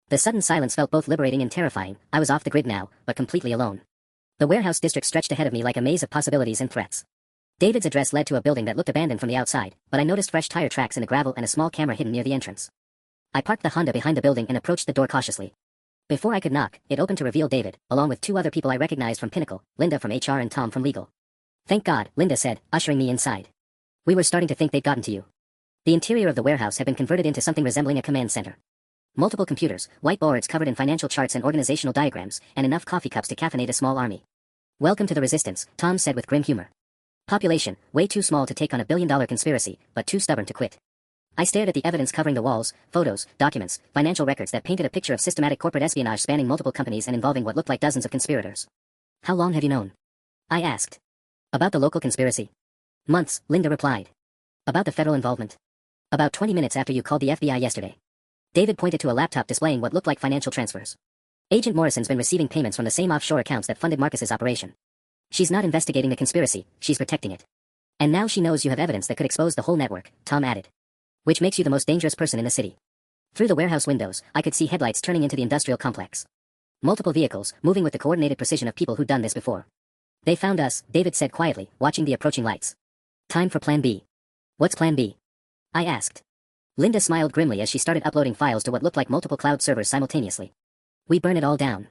The sudden silence felt both liberating and terrifying. I was off the grid now, but completely alone. The warehouse district stretched ahead of me like a maze of possibilities and threats. David's address led to a building that looked abandoned from the outside, but I noticed fresh tire tracks in the gravel and a small camera hidden near the entrance. I parked the Honda behind the building and approached the door cautiously. Before I could knock, it opened to reveal David, along with 2 other people I recognized from Pinnacle, Linda from HR and Tom from legal. Thank God, Linda said, ushering me inside. We were starting to think they'd gotten to you. The interior of the warehouse had been converted into something resembling a command center. Multiple computers, whiteboards covered in financial charts and organizational diagrams, and enough coffee cups to caffeinate a small army. Welcome to the resistance, Tom said with grim humor. Population, way too small to take on a billion-dollar conspiracy, but too stubborn to quit. I stared at the evidence covering the walls, photos, documents, financial records that painted a picture of systematic corporate espionage spanning multiple companies and involving what looked like dozens of conspirators. How long have you known? I asked. About the local conspiracy. Months, Linda replied. About the federal involvement. About 20 minutes after you called the FBI yesterday. David pointed to a laptop displaying what looked like financial transfers. Agent Morrison's been receiving payments from the same offshore accounts that funded Marcus's operation. She's not investigating the conspiracy, she's protecting it. And now she knows you have evidence that could expose the whole network, Tom added. Which makes you the most dangerous person in the city. Through the warehouse windows, I could see headlights turning into the industrial complex. Multiple vehicles, moving with the coordinated precision of people who'd done this before. They found us, David said quietly, watching the approaching lights. Time for Plan B. What's Plan B? I asked. Linda smiled grimly as she started uploading files to what looked like multiple cloud servers simultaneously. We burn it all down.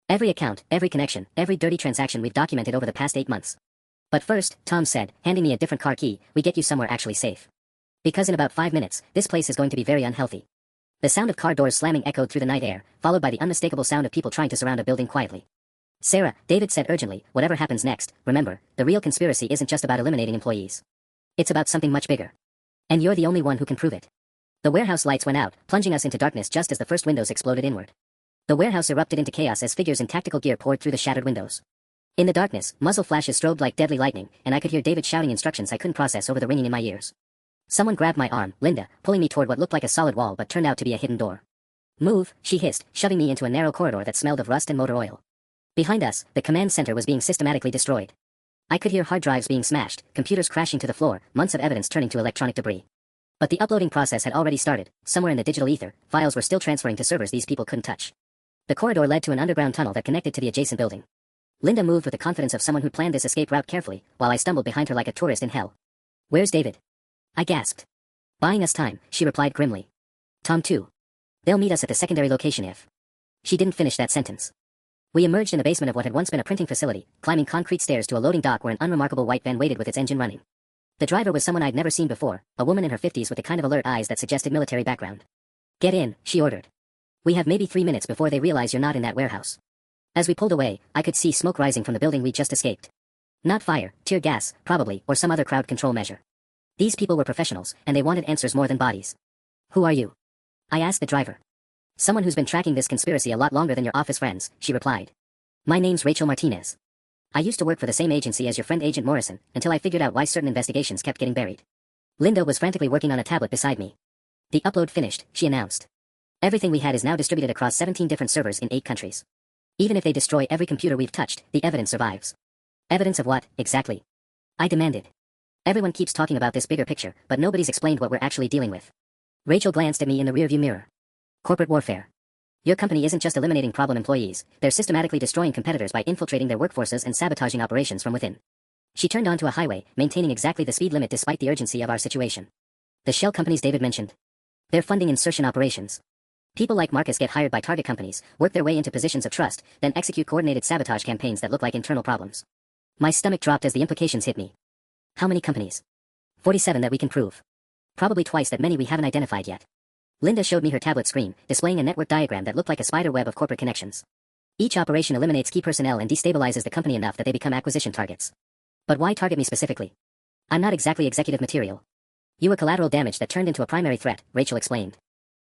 Every account, every connection, every dirty transaction we've documented over the past 8 months. But first, Tom said, handing me a different car key, we get you somewhere actually safe. Because in about 5 minutes, this place is going to be very unhealthy. The sound of car doors slamming echoed through the night air, followed by the unmistakable sound of people trying to surround a building quietly. Sarah, David said urgently, whatever happens next, remember, the real conspiracy isn't just about eliminating employees. It's about something much bigger. And you're the only one who can prove it. The warehouse lights went out, plunging us into darkness just as the first windows exploded inward. The warehouse erupted into chaos as figures in tactical gear poured through the shattered windows. In the darkness, muzzle flashes strobed like deadly lightning, and I could hear David shouting instructions I couldn't process over the ringing in my ears. Someone grabbed my arm, Linda, pulling me toward what looked like a solid wall but turned out to be a hidden door. Move, she hissed, shoving me into a narrow corridor that smelled of rust and motor oil. Behind us, the command center was being systematically destroyed. I could hear hard drives being smashed, computers crashing to the floor, months of evidence turning to electronic debris. But the uploading process had already started. Somewhere in the digital ether, files were still transferring to servers these people couldn't touch. The corridor led to an underground tunnel that connected to the adjacent building. Linda moved with the confidence of someone who planned this escape route carefully, while I stumbled behind her like a tourist in hell. Where's David? I gasped. Buying us time, she replied grimly. Tom too. They'll meet us at the secondary location if. She didn't finish that sentence. We emerged in the basement of what had once been a printing facility, climbing concrete stairs to a loading dock where an unremarkable white van waited with its engine running. The driver was someone I'd never seen before, a woman in her 50s with the kind of alert eyes that suggested military background. Get in, she ordered. We have maybe 3 minutes before they realize you're not in that warehouse. As we pulled away, I could see smoke rising from the building we'd just escaped. Not fire, tear gas, probably, or some other crowd control measure. These people were professionals, and they wanted answers more than bodies. Who are you? I asked the driver. Someone who's been tracking this conspiracy a lot longer than your office friends, she replied. My name's Rachel Martinez. I used to work for the same agency as your friend Agent Morrison, until I figured out why certain investigations kept getting buried. Linda was frantically working on a tablet beside me. The upload finished, she announced. Everything we had is now distributed across 17 different servers in 8 countries. Even if they destroy every computer we've touched, the evidence survives. Evidence of what, exactly? I demanded. Everyone keeps talking about this bigger picture, but nobody's explained what we're actually dealing with. Rachel glanced at me in the rearview mirror. Corporate warfare. Your company isn't just eliminating problem employees, they're systematically destroying competitors by infiltrating their workforces and sabotaging operations from within. She turned onto a highway, maintaining exactly the speed limit despite the urgency of our situation. The shell companies David mentioned. They're funding insertion operations. People like Marcus get hired by target companies, work their way into positions of trust, then execute coordinated sabotage campaigns that look like internal problems. My stomach dropped as the implications hit me. How many companies? 47 that we can prove. Probably twice that many we haven't identified yet. Linda showed me her tablet screen, displaying a network diagram that looked like a spider web of corporate connections. Each operation eliminates key personnel and destabilizes the company enough that they become acquisition targets. But why target me specifically? I'm not exactly executive material. You were collateral damage that turned into a primary threat, Rachel explained.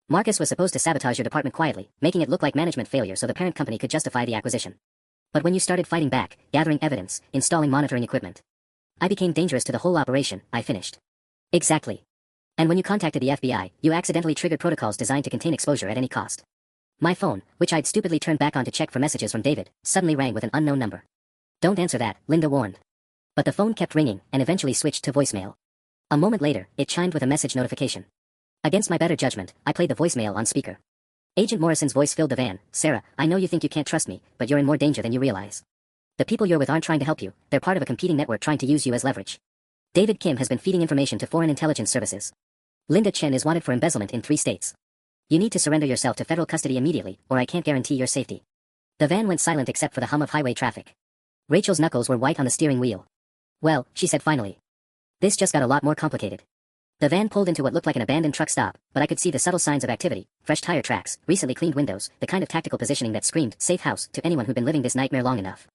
Marcus was supposed to sabotage your department quietly, making it look like management failure so the parent company could justify the acquisition. But when you started fighting back, gathering evidence, installing monitoring equipment, I became dangerous to the whole operation, I finished. Exactly. And when you contacted the FBI, you accidentally triggered protocols designed to contain exposure at any cost. My phone, which I'd stupidly turned back on to check for messages from David, suddenly rang with an unknown number. Don't answer that, Linda warned. But the phone kept ringing and eventually switched to voicemail. A moment later, it chimed with a message notification. Against my better judgment, I played the voicemail on speaker. Agent Morrison's voice filled the van. Sarah, I know you think you can't trust me, but you're in more danger than you realize. The people you're with aren't trying to help you, they're part of a competing network trying to use you as leverage. David Kim has been feeding information to foreign intelligence services. Linda Chen is wanted for embezzlement in 3 states. You need to surrender yourself to federal custody immediately, or I can't guarantee your safety. The van went silent except for the hum of highway traffic. Rachel's knuckles were white on the steering wheel. Well, she said finally. This just got a lot more complicated. The van pulled into what looked like an abandoned truck stop, but I could see the subtle signs of activity, fresh tire tracks, recently cleaned windows, the kind of tactical positioning that screamed, safe house, to anyone who'd been living this nightmare long enough.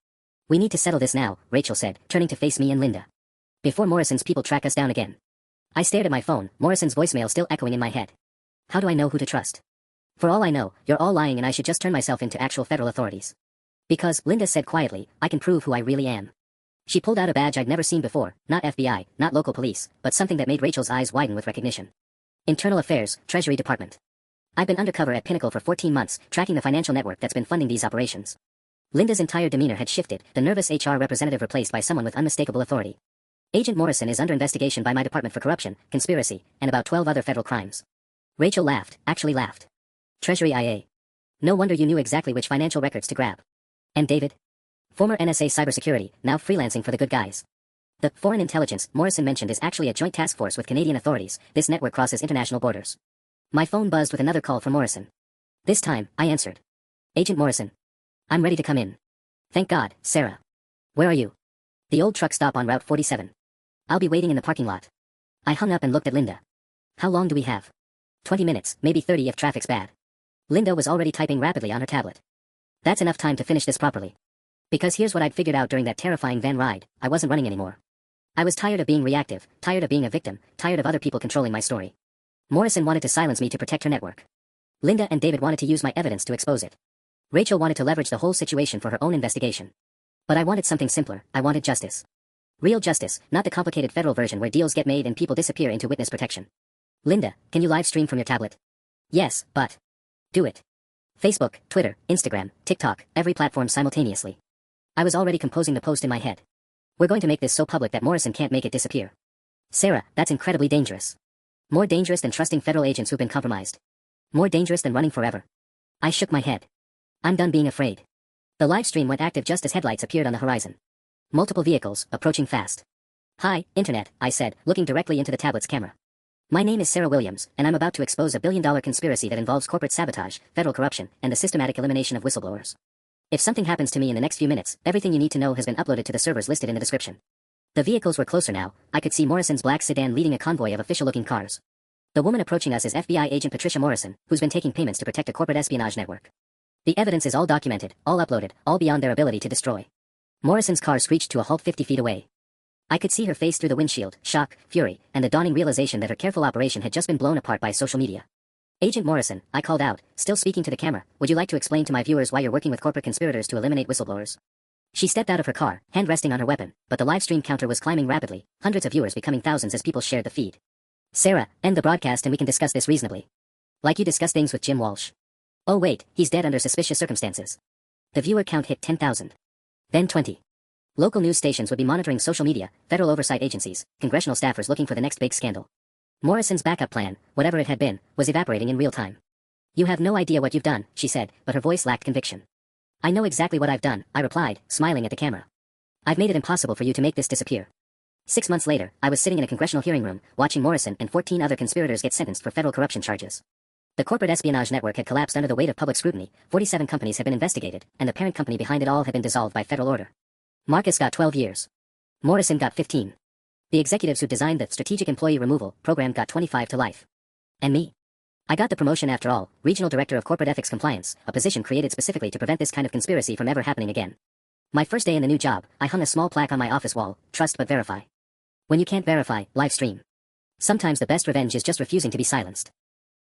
We need to settle this now, Rachel said, turning to face me and Linda. Before Morrison's people track us down again. I stared at my phone, Morrison's voicemail still echoing in my head. How do I know who to trust? For all I know, you're all lying and I should just turn myself into actual federal authorities. Because, Linda said quietly, I can prove who I really am. She pulled out a badge I'd never seen before, not FBI, not local police, but something that made Rachel's eyes widen with recognition. Internal Affairs, Treasury Department. I've been undercover at Pinnacle for 14 months, tracking the financial network that's been funding these operations. Linda's entire demeanor had shifted, the nervous HR representative replaced by someone with unmistakable authority. Agent Morrison is under investigation by my department for corruption, conspiracy, and about 12 other federal crimes. Rachel laughed, actually laughed. Treasury IA. No wonder you knew exactly which financial records to grab. And David? Former NSA cybersecurity, now freelancing for the good guys. The foreign intelligence Morrison mentioned is actually a joint task force with Canadian authorities. This network crosses international borders. My phone buzzed with another call from Morrison. This time, I answered. Agent Morrison. I'm ready to come in. Thank God, Sarah. Where are you? The old truck stop on Route 47. I'll be waiting in the parking lot. I hung up and looked at Linda. How long do we have? 20 minutes, maybe 30 if traffic's bad. Linda was already typing rapidly on her tablet. That's enough time to finish this properly. Because here's what I'd figured out during that terrifying van ride, I wasn't running anymore. I was tired of being reactive, tired of being a victim, tired of other people controlling my story. Morrison wanted to silence me to protect her network. Linda and David wanted to use my evidence to expose it. Rachel wanted to leverage the whole situation for her own investigation. But I wanted something simpler, I wanted justice. Real justice, not the complicated federal version where deals get made and people disappear into witness protection. Linda, can you live stream from your tablet? Yes, but... do it. Facebook, Twitter, Instagram, TikTok, every platform simultaneously. I was already composing the post in my head. We're going to make this so public that Morrison can't make it disappear. Sarah, that's incredibly dangerous. More dangerous than trusting federal agents who've been compromised. More dangerous than running forever. I shook my head. I'm done being afraid. The live stream went active just as headlights appeared on the horizon. Multiple vehicles, approaching fast. Hi, Internet, I said, looking directly into the tablet's camera. My name is Sarah Williams, and I'm about to expose a billion-dollar conspiracy that involves corporate sabotage, federal corruption, and the systematic elimination of whistleblowers. If something happens to me in the next few minutes, everything you need to know has been uploaded to the servers listed in the description. The vehicles were closer now. I could see Morrison's black sedan leading a convoy of official-looking cars. The woman approaching us is FBI agent Patricia Morrison, who's been taking payments to protect a corporate espionage network. The evidence is all documented, all uploaded, all beyond their ability to destroy. Morrison's car screeched to a halt 50 feet away. I could see her face through the windshield, shock, fury, and the dawning realization that her careful operation had just been blown apart by social media. Agent Morrison, I called out, still speaking to the camera, would you like to explain to my viewers why you're working with corporate conspirators to eliminate whistleblowers? She stepped out of her car, hand resting on her weapon, but the live stream counter was climbing rapidly, hundreds of viewers becoming thousands as people shared the feed. Sarah, end the broadcast and we can discuss this reasonably. Like you discussed things with Jim Walsh. Oh wait, he's dead under suspicious circumstances. The viewer count hit 10,000. Then 20. Local news stations would be monitoring social media, federal oversight agencies, congressional staffers looking for the next big scandal. Morrison's backup plan, whatever it had been, was evaporating in real time. You have no idea what you've done, she said, but her voice lacked conviction. I know exactly what I've done, I replied, smiling at the camera. I've made it impossible for you to make this disappear. 6 months later, I was sitting in a congressional hearing room, watching Morrison and 14 other conspirators get sentenced for federal corruption charges. The corporate espionage network had collapsed under the weight of public scrutiny, 47 companies had been investigated, and the parent company behind it all had been dissolved by federal order. Marcus got 12 years. Morrison got 15. The executives who designed the Strategic Employee Removal program got 25 to life. And me? I got the promotion after all, Regional Director of Corporate Ethics Compliance, a position created specifically to prevent this kind of conspiracy from ever happening again. My first day in the new job, I hung a small plaque on my office wall, trust but verify. When you can't verify, live stream. Sometimes the best revenge is just refusing to be silenced.